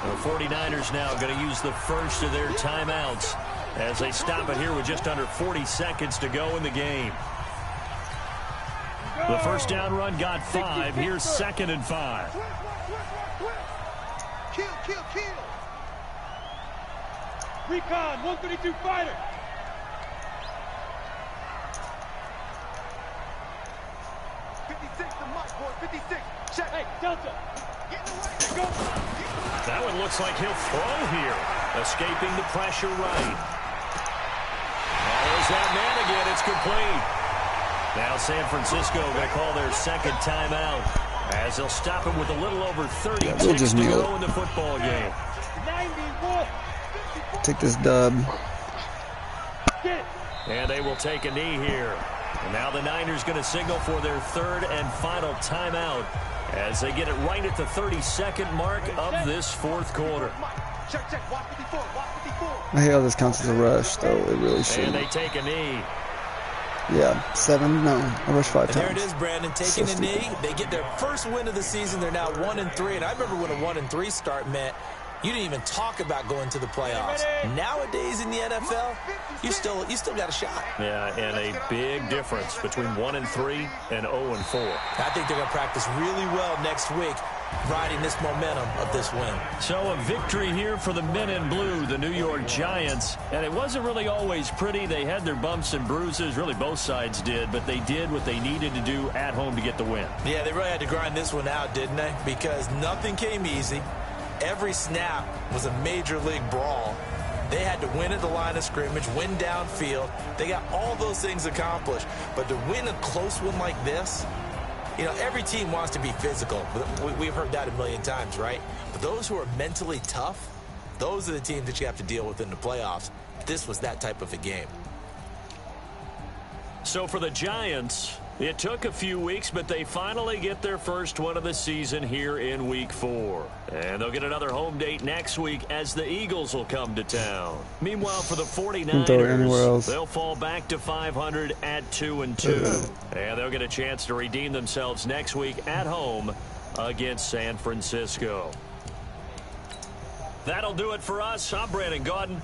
The 49ers now going to use the first of their timeouts as they stop it here with just under 40 seconds to go in the game. The 1st down run got 5. Here's 2nd and 5. Kill. Recon, 132 fighter. Hey, Delta. That one looks like he'll throw here. Escaping the pressure right. There's that man again. It's complete. Now San Francisco going to call their second timeout as they'll stop it with a little over 30 we'll ticks just to kneel go it. in the football game. 91. Take this dub. And they will take a knee here. And now the Niners going to signal for their third and final timeout as they get it right at the 32nd mark of this fourth quarter. I hate how this counts as a rush, though. It really And shouldn't. they take a knee. Yeah, 7, no. I rushed 5 And times. there it is, Brandon, taking a knee. They get their first win of the season. They're now 1-3. And I remember when a 1-3 start meant you didn't even talk about going to the playoffs. Nowadays in the NFL, you still got a shot. Yeah, and a big difference between 1-3 and 0-4. I think they're going to practice really well next week, riding this momentum of this win. So a victory here for the men in blue, the New York Giants. And it wasn't really always pretty. They had their bumps and bruises. Really, both sides did. But they did what they needed to do at home to get the win. Yeah, they really had to grind this one out, didn't they? Because nothing came easy. Every snap was a major league brawl. They had to win at the line of scrimmage, win downfield. They got all those things accomplished. But to win a close one like this, you know, every team wants to be physical. We've heard that a million times, right? But those who are mentally tough, those are the teams that you have to deal with in the playoffs. This was that type of a game. So for the Giants, it took a few weeks, but they finally get their first one of the season here in Week 4. And they'll get another home date next week as the Eagles will come to town. Meanwhile, for the 49ers, they'll fall back to 500 at 2-2. And they'll get a chance to redeem themselves next week at home against San Francisco. That'll do it for us. I'm Brandon Gaudin.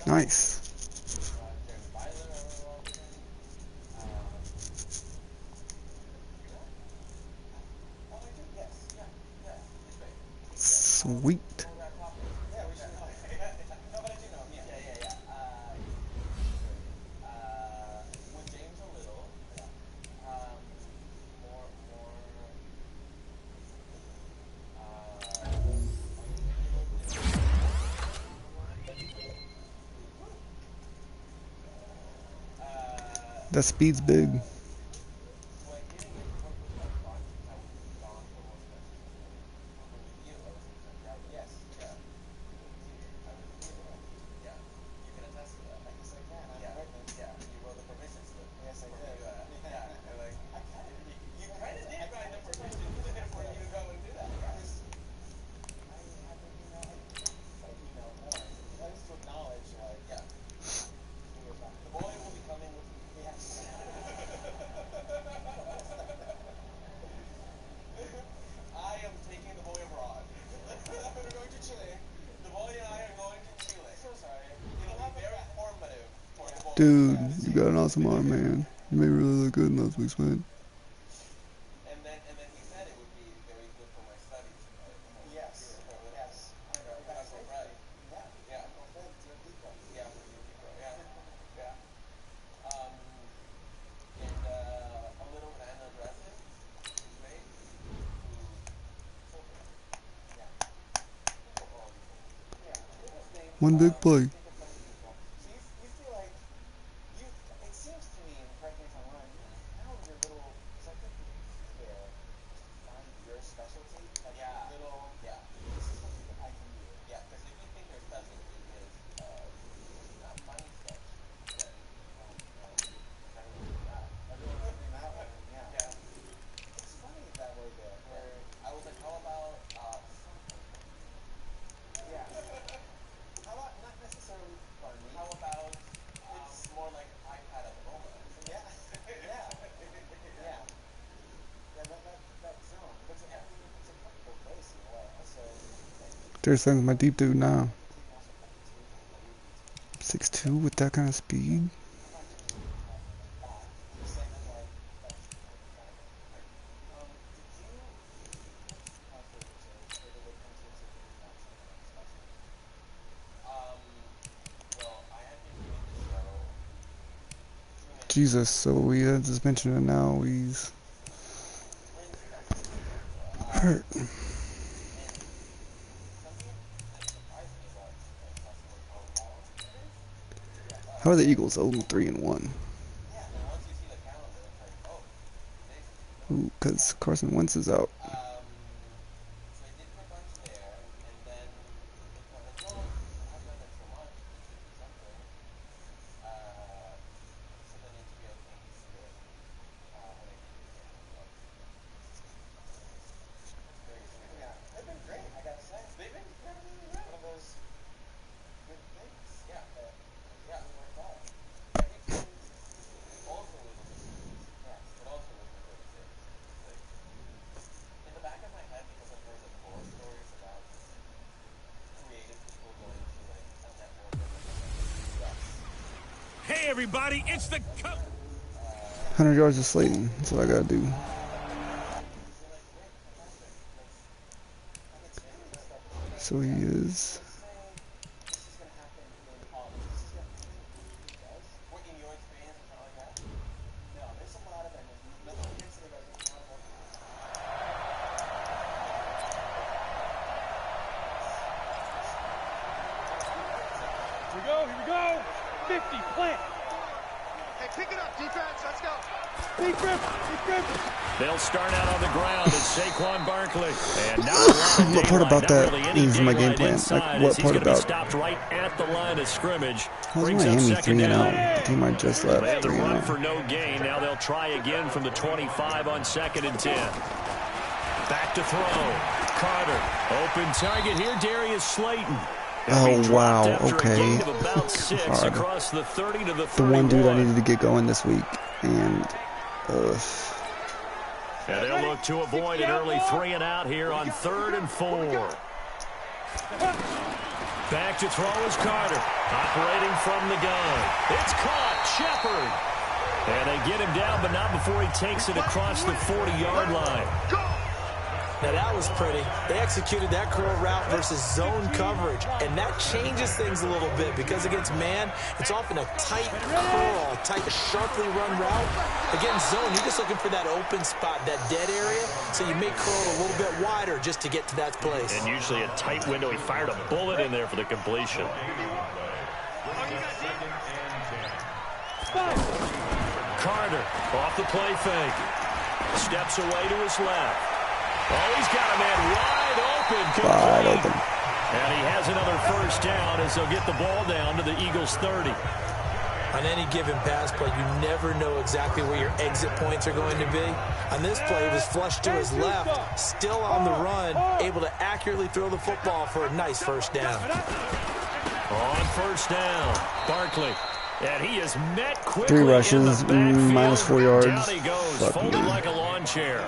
Nice. Sweet. That speed's big. Dude, you got an awesome arm, man. You may really look good in those weeks, man. One big play. There's things my deep dude now. 6'2" with that kind of speed. Jesus, so we just mentioned it now. He's hurt. How are the Eagles 0-3-1? Ooh, because Carson Wentz is out. Hey, everybody, it's the 100 yards of Slayton. That's what I gotta do. So he is. Here we go. 50, plant. Hey, pick it up, defense. Let's go. Big grip. They'll start out on the ground as Saquon Barkley. And now What part about that is my game plan? Like, what part about? Stopped right at the line of scrimmage. How's Miami 3-0? The team I just left. They had the run for no gain. Now they'll try again from the 25 on 2nd and 10. Back to throw. Carter. Open target here. Darius Slayton. Oh wow, okay. Across the 30 to the 31. The one dude I needed to get going this week, and they'll look to avoid an early 3 and out here on 3rd and 4. Back to throw is Carter, operating from the gun. It's caught, Shepard, and they get him down, but not before he takes it across the 40-yard line. Now that was pretty. They executed that curl route versus zone coverage, and that changes things a little bit because against man, it's often a tight curl, tight, sharply run route. Against zone, you're just looking for that open spot, that dead area, so you may curl it a little bit wider just to get to that place. And usually a tight window. He fired a bullet in there for the completion. Carter off the play fake. Steps away to his left. Oh, he's got a man wide open. wide open. And he has another first down as they'll get the ball down to the Eagles' 30. On any given pass play, you never know exactly where your exit points are going to be. On this play, he was flushed to his left, still on the run, able to accurately throw the football for a nice first down. On first down, Barkley. And he is met quickly. 3 rushes, minus 4 yards. Down he goes, folded like a lawn chair.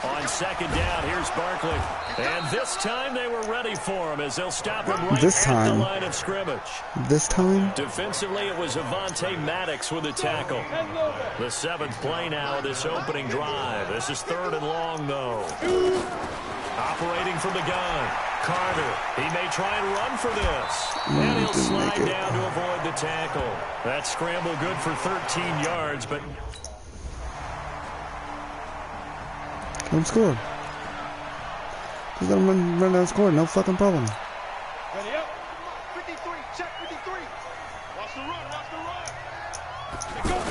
On 2nd down, here's Barkley. And this time they were ready for him as they'll stop him right at the line of scrimmage. This time? Defensively, it was Avonte Maddox with a tackle. The 7th play now of this opening drive. This is 3rd and long, though. Operating from the gun. Carter, he may try and run for this. And he'll slide down to avoid the tackle. That scramble good for 13 yards, but... Let him score. Just let him run down and score. No fucking problem. Ready up. 53. Check 53. Watch the run. Watch the run.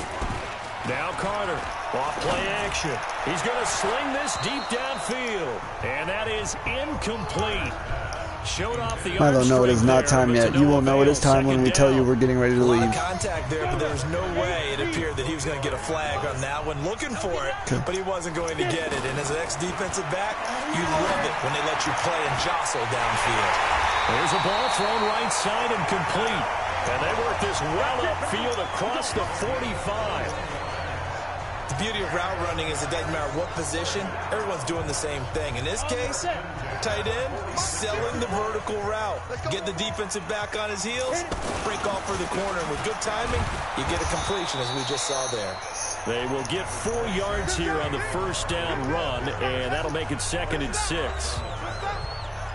Now Carter. Off play action. He's going to sling this deep downfield. And that is incomplete. Showed off the Milo, no, it is not time yet. You will know it is time when we tell you we're getting ready to leave. A lot of contact there, but there was no way it appeared that he was going to get a flag on that one. Looking for it, but he wasn't going to get it. And as an ex-defensive back, you love it when they let you play and jostle downfield. There's a ball thrown right side and complete. And they work this well upfield across the 45. The beauty of route running is it doesn't matter what position, everyone's doing the same thing. In this case, tight end, selling the vertical route. Get the defensive back on his heels, break off for the corner. And with good timing, you get a completion, as we just saw there. They will get 4 yards here on the first down run, and that'll make it 2nd and 6.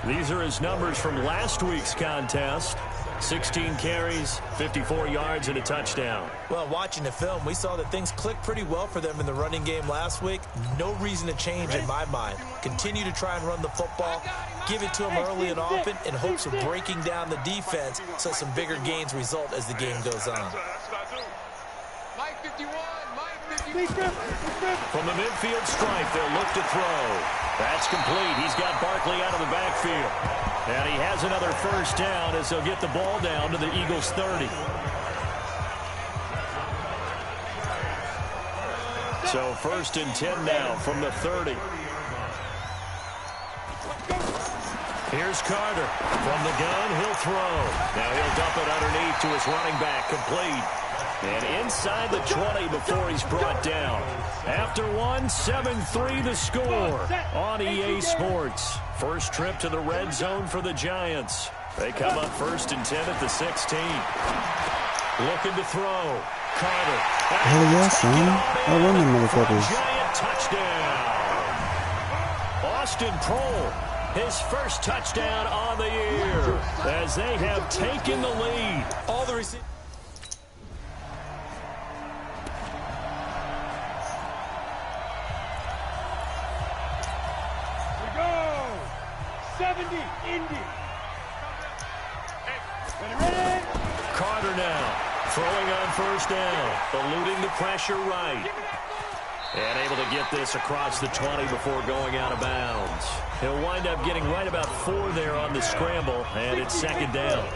These are his numbers from last week's contest. 16 carries, 54 yards, and a touchdown. Well, watching the film, we saw that things clicked pretty well for them in the running game last week. No reason to change in my mind. Continue to try and run the football, give it to them early and often in hopes of breaking down the defense so some bigger gains result as the game goes on. From the midfield stripe, they'll look to throw. That's complete. He's got Barkley out of the backfield. And he has another first down as they'll get the ball down to the Eagles' 30. So 1st and 10 now from the 30. Here's Carter. From the gun, he'll throw. Now he'll dump it underneath to his running back, complete. And inside the 20 before he's brought down. After one, 7-3 the score on EA Sports. First trip to the red zone for the Giants. They come up 1st and 10 at the 16. Looking to throw. Carter. Hell yeah, son. I run them motherfuckers. Giant touchdown. Austin Prohl, his first touchdown on the year as they have taken the lead. All the receivers. Carter now throwing on first down, eluding the pressure right. And able to get this across the 20 before going out of bounds. He'll wind up getting right about 4 there on the scramble, and it's 2nd down.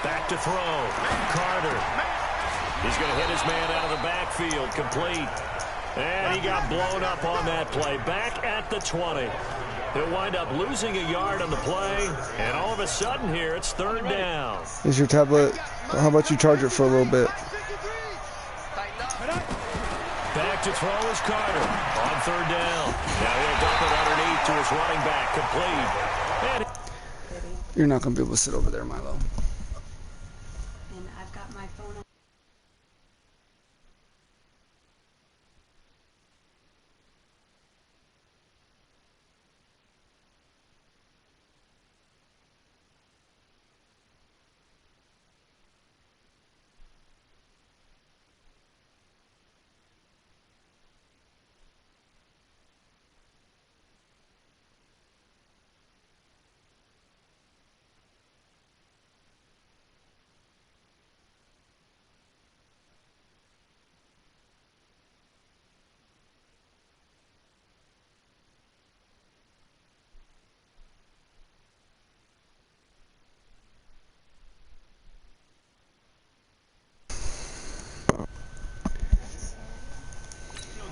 Back to throw. Carter. He's going to hit his man out of the backfield, complete. And he got blown up on that play. Back at the 20. He'll wind up losing a yard on the play. And all of a sudden here, it's 3rd down. Is your tablet? How about you charge it for a little bit? Back to throw is Carter on 3rd down. Now he'll dump it underneath to his running back, complete. And You're not going to be able to sit over there, Milo. And I've got my phone on.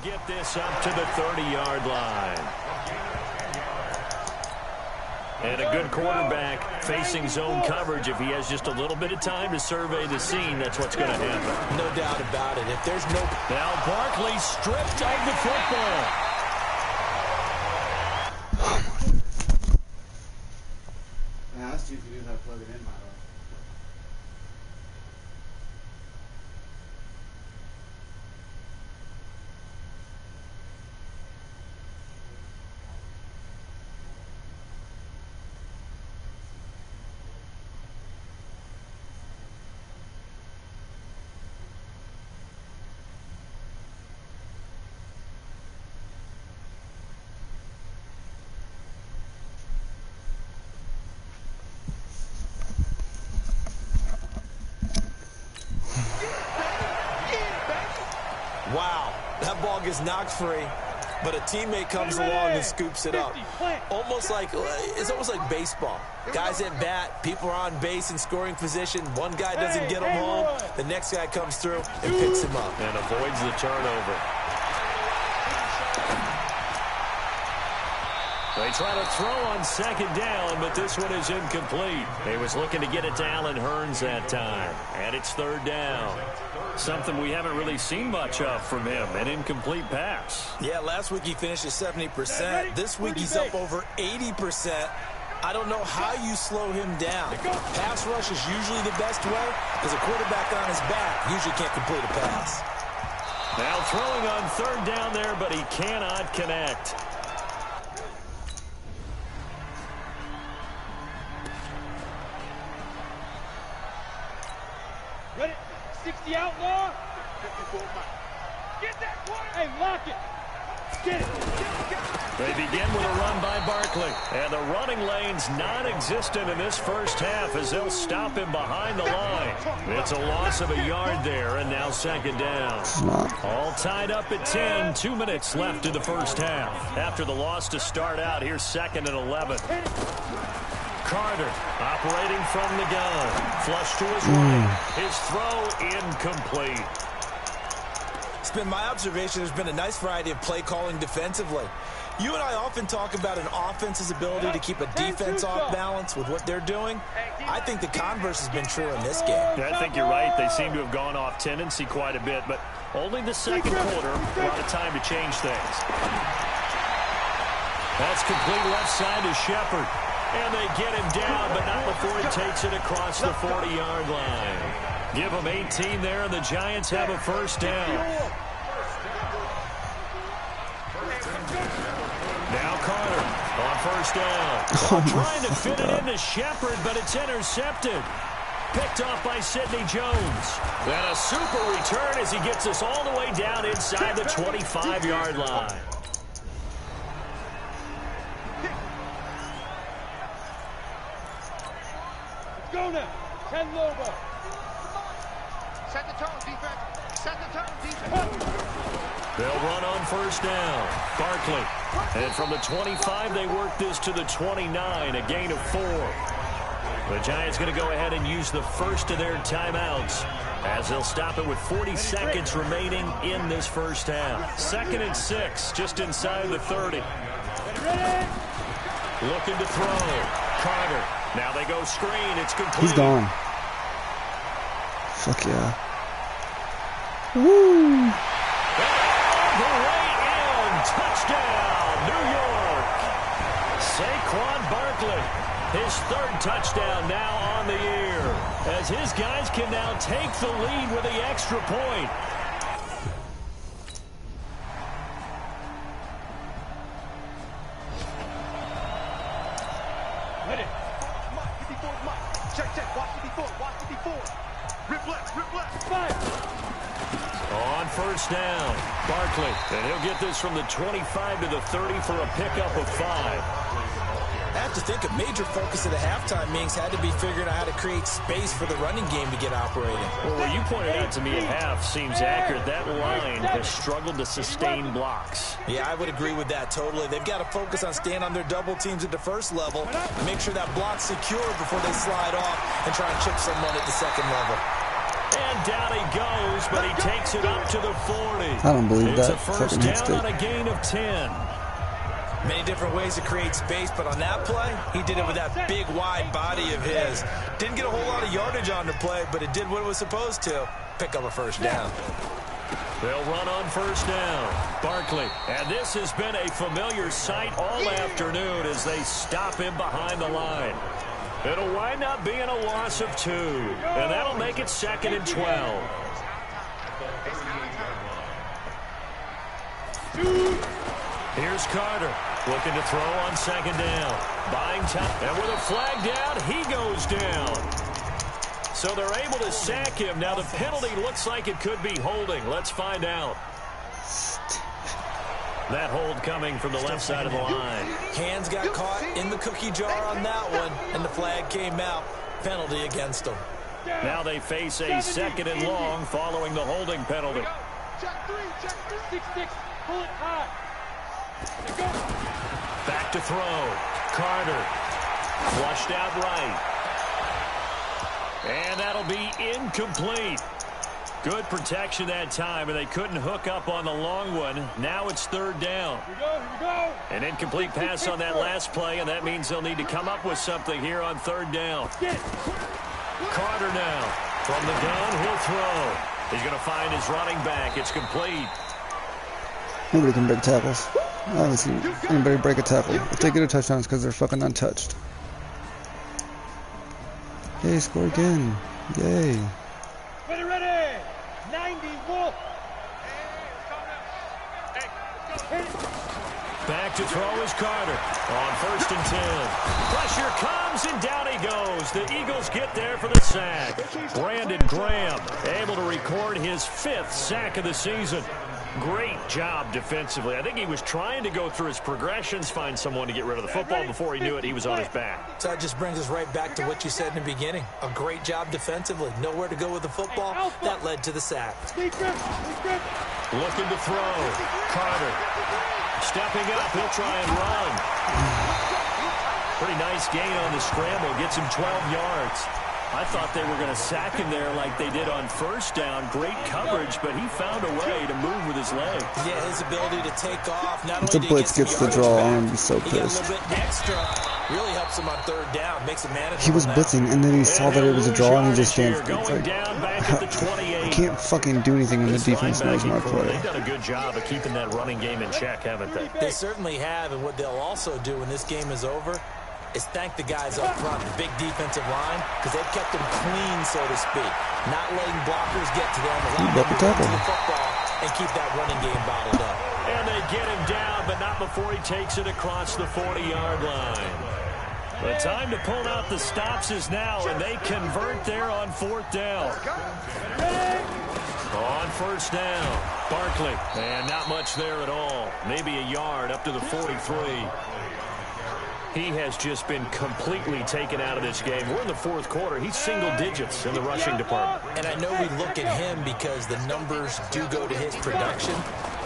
get this up to the 30-yard line. And a good quarterback facing zone coverage. If he has just a little bit of time to survey the scene, that's what's going to happen. No doubt about it. If there's no... Now Barkley stripped of the football. I asked you if you knew how to plug it in, Milo. Wow, that ball gets knocked free, but a teammate comes along and scoops it up. It's almost like baseball. Guys at bat, people are on base in scoring position. One guy doesn't get him home. The next guy comes through and picks him up. And avoids the turnover. They They try to throw on second down, but this one is incomplete. He was looking to get it to Allen Hurns that time, and it's third down. Something we haven't really seen much of from him, an incomplete pass. Yeah, last week he finished at 70%. This week he's up over 80%. I don't know how you slow him down. Pass rush is usually the best way because a quarterback on his back usually can't complete a pass. Now throwing on third down there, but he cannot connect. Ready? 60 outlaw. Get that quarter. Hey, lock it. Get it. They begin with a run by Barkley. And the running lane's non-existent in this first half as they'll stop him behind the line. It's a loss of a yard there, and now second down. All tied up at 10. 2 minutes left in the first half. After the loss to start out, here's second and 11. Carter operating from the gun. Flush to his right. His throw incomplete. It's been my observation there's been a nice variety of play calling defensively. You and I often talk about an offense's ability to keep a defense off balance with what they're doing. I think the converse has been true in this game. Yeah, I think you're right. They seem to have gone off tendency quite a bit, but only the second quarter, a lot of time to change things. That's complete left side to Shepard. And they get him down, but not before he takes it across the 40-yard line. Give them 18 there, and the Giants have a first down. Now Carter on first down. Trying to fit it into Shepard, but it's intercepted. Picked off by Sidney Jones. Then a super return as he gets us all the way down inside the 25-yard line. Go now. 10 Lobo. Set the tone, defense. Set the tone, defense. They'll run on first down. Barkley. And from the 25, they work this to the 29, a gain of 4. The Giants going to go ahead and use the first of their timeouts as they'll stop it with 40 seconds remaining in this first half. Second and 6, just inside the 30. Looking to throw. Carter. Now they go screen. It's complete. He's gone. Fuck yeah. Woo! The way in. Touchdown, New York. Saquon Barkley. His third touchdown now on the year. As his guys can now take the lead with the extra point. On first down, Barkley, and he'll get this from the 25 to the 30 for a pickup of 5. I have to think a major focus of the halftime meetings had to be figuring out how to create space for the running game to get operating. Well, what you pointed out to me at half seems accurate. That line has struggled to sustain blocks. Yeah, I would agree with that totally. They've got to focus on staying on their double teams at the first level and make sure that block's secure before they slide off and try and chip someone at the second level. And down he goes, but he takes it up to the 40. I don't believe it's that. It's a first down on a gain of 10. Many different ways to create space, but on that play, he did it with that big, wide body of his. Didn't get a whole lot of yardage on the play, but it did what it was supposed to. Pick up a first down. They'll run on first down. Barkley. And this has been a familiar sight all afternoon as they stop him behind the line. It'll wind up being a loss of 2. And that'll make it second and 12. Here's Carter. Looking to throw on second down. Buying time. And with a flag down, he goes down. So they're able to sack him. Now the penalty looks like it could be holding. Let's find out. That hold coming from the left side of the line. Hands got caught in the cookie jar on that one, and the flag came out. Penalty against them. Now they face a second and long following the holding penalty. Check 3, 6-6, pull it high. Back to throw. Carter. Flushed out right. And that'll be incomplete. Good protection that time, and they couldn't hook up on the long one. Now it's third down. Here we go. An incomplete pass on that last play, and that means they'll need to come up with something here on third down. Carter now. From the gun, he'll throw. He's going to find his running back. It's complete. Nobody can break tackles. I haven't seen anybody break a tackle. If they get a touchdown, it's because they're fucking untouched. Yay, score again. Yay. Ready. 90 Wolf. Back to throw is Carter on 1st and 10. Pressure comes, and down he goes. The Eagles get there for the sack. Brandon Graham able to record his 5th sack of the season. Great job defensively. I think he was trying to go through his progressions, find someone to get rid of the football. Before he knew it, he was on his back. So that just brings us right back to what you said in the beginning. A great job defensively. Nowhere to go with the football. That led to the sack. Looking to throw. Carter stepping up. He'll try and run. Pretty nice gain on the scramble. Gets him 12 yards. I thought they were going to sack him there like they did on 1st down. Great coverage, but he found a way to move with his legs. Yeah, his ability to take off. Not If the only blitz gets the draw, I'm going to be so he got a pissed. little bit extra. Really helps him on 3rd down. Makes it manageable. He was blitzing, and then he saw that it was a draw, and he just stands. It's like, down back at the 28. I can't fucking do anything when the defense knows my play. They've done a good job of keeping that running game in check, haven't they? They certainly have, and what they'll also do when this game is over is thank the guys up front, the big defensive line, because they've kept them clean, so to speak. Not letting blockers get to them, allowing them to run to the football and keep that running game bottled up. And they get him down, but not before he takes it across the 40-yard line. The time to pull out the stops is now, and they convert there on 4th down. On 1st down, Barkley, and not much there at all. Maybe a yard up to the 43. He has just been completely taken out of this game. We're in the 4th quarter. He's single digits in the rushing department. And I know we look at him because the numbers do go to his production.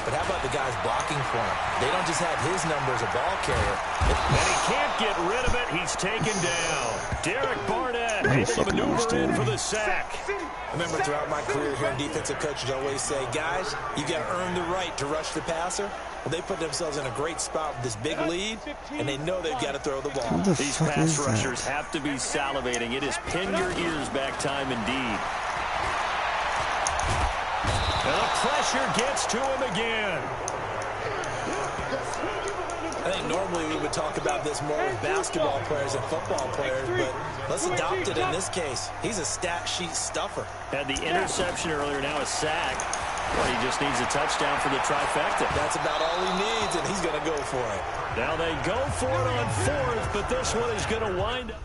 But how about the guys blocking for him? They don't just have his number as a ball carrier. And he can't get rid of it. He's taken down. Derek Barnett able to maneuver in for the sack. I remember throughout my career hearing defensive coaches always say, guys, you got to earn the right to rush the passer. Well, they put themselves in a great spot with this big lead, and they know they've got to throw the ball. These pass rushers have to be salivating. It is pin your ears back time indeed. And the pressure gets to him again. I think normally we would talk about this more with basketball players and football players, but let's adopt it in this case. He's a stat sheet stuffer. Had the interception earlier, now a sack. Well, he just needs a touchdown for the trifecta. That's about all he needs, and he's going to go for it. Now they go for it on 4th, but this one is going to wind up.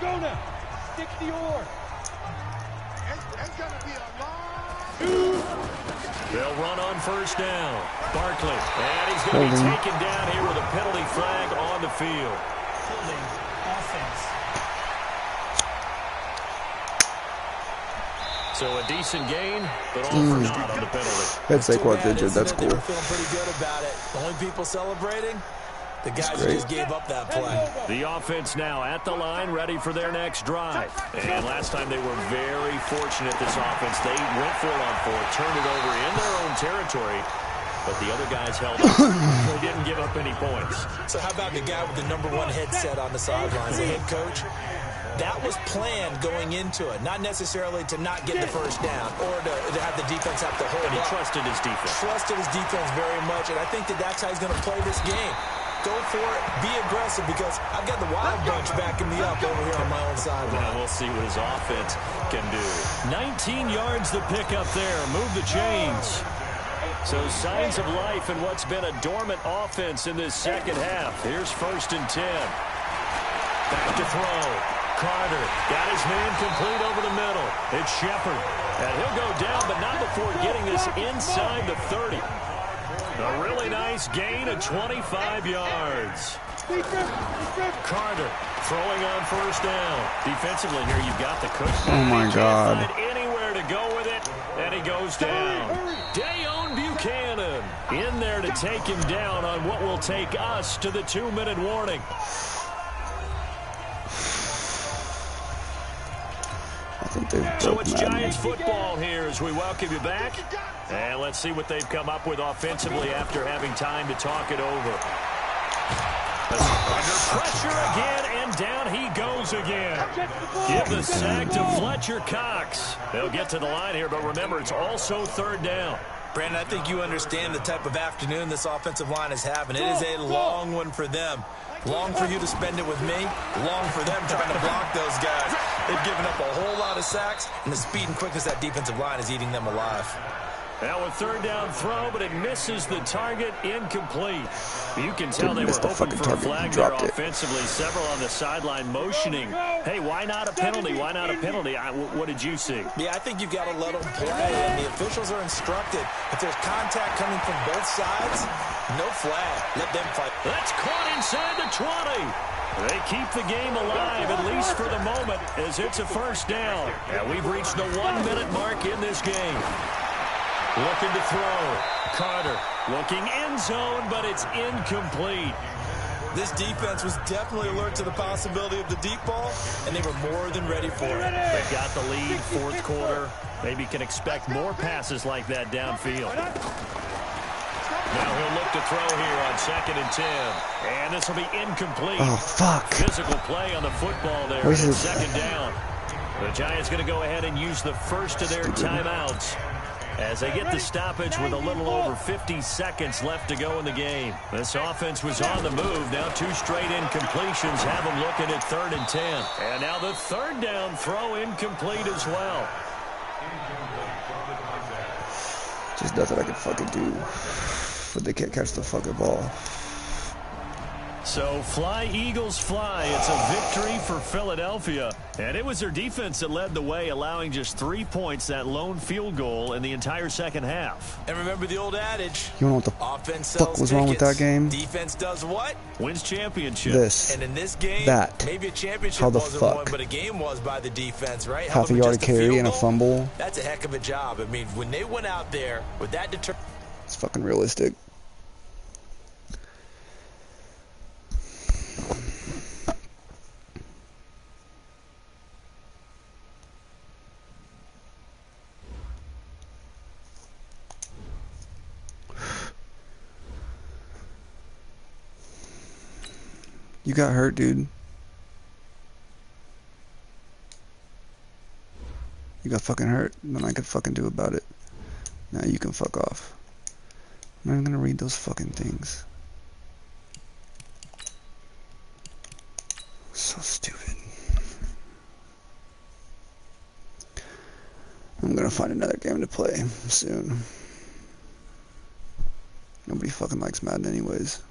Go now. 60 or. It's going to be a long... They'll run on 1st down. Barkley, and he's going to be taken down here with a penalty flag on the field. Holding offense. So a decent gain, but all for naught on the penalty. That's Saquon injured. That's cool. They're feeling pretty good about it. The only people celebrating, the guys who just gave up that play. The offense now at the line, ready for their next drive. And last time they were very fortunate, this offense. They went for it on 4th, turned it over in their own territory, but the other guys held up. They didn't give up any points. So how about the guy with the #1 headset on the sidelines, the head coach? That was planned going into it, not necessarily to not get the 1st down or to have the defense have to hold And he up. trusted his defense. Trusted his defense very much, and I think that's how he's going to play this game. Go for it, be aggressive, because I've got the Wild Bunch backing me up over here on my own sideline. Now we'll see what his offense can do. 19 yards the pick up there. Move the chains. So signs of life in what's been a dormant offense in this second half. Here's 1st and 10. Back to throw. Carter got his man complete over the middle. It's Shepard. And he'll go down, but not before getting this inside the 30. A really nice gain of 25 yards. Carter throwing on 1st down. Defensively here, you've got the coach. Oh, my God. Can't find anywhere to go with it, and he goes down. Dayon Buchanan in there to take him down on what will take us to the 2-minute warning. think they So broke it's Madden. Giants football here as we welcome you back. And let's see what they've come up with offensively after having time to talk it over. Under pressure again, and down he goes again. Give the sack to Fletcher Cox. They'll get to the line here, but remember, it's also third down. Brandon, I think you understand the type of afternoon this offensive line is having. It is a long one for them. Long for you to spend it with me. Long for them trying to block those guys. They've given up a whole lot of sacks, and the speed and quickness of that defensive line is eating them alive. Now a third down throw, but it misses the target, incomplete. You can tell they were hoping for a flag there offensively. Several on the sideline motioning. Hey, why not a penalty? Why not a penalty? What did you see? Yeah, I think you've got to let them play, and the officials are instructed. If there's contact coming from both sides, no flag. Let them fight. That's caught inside the 20. They keep the game alive, at least for the moment, as it's a first down. And we've reached the 1 minute mark in this game. Looking to throw. Carter looking end zone, but it's incomplete. This defense was definitely alert to the possibility of the deep ball, and they were more than ready for it. They've got the lead, fourth quarter. Maybe can expect more passes like that downfield. Now he'll look to throw here on 2nd and 10. And this will be incomplete. Oh, fuck. Physical play on the football there. Where's It's his... 2nd down. The Giants going to go ahead and use the first of their timeouts as they get the stoppage with a little over 50 seconds left to go in the game. This offense was on the move. Now 2 straight incompletions have them looking at 3rd and 10. And now the third down throw incomplete as well. Just nothing I can fucking do. But they can't catch the fucking ball. So fly, Eagles, fly. It's a victory for Philadelphia. And it was their defense that led the way, allowing just 3 points, that lone field goal in the entire second half. And remember the old adage, You know what the offense fuck was wrong with that game? Defense does what? Wins championship. This. And in this game, That. maybe a championship How the wasn't fuck? won, but a game was by the defense, right? Half a However, yard just carry field and a goal, fumble. That's a heck of a job. I mean, when they went out there with that determination. It's fucking realistic. You got hurt, dude. You got fucking hurt. Nothing I could fucking do about it. Now you can fuck off. I'm not even gonna read those fucking things. So stupid. I'm gonna find another game to play soon. Nobody fucking likes Madden anyways.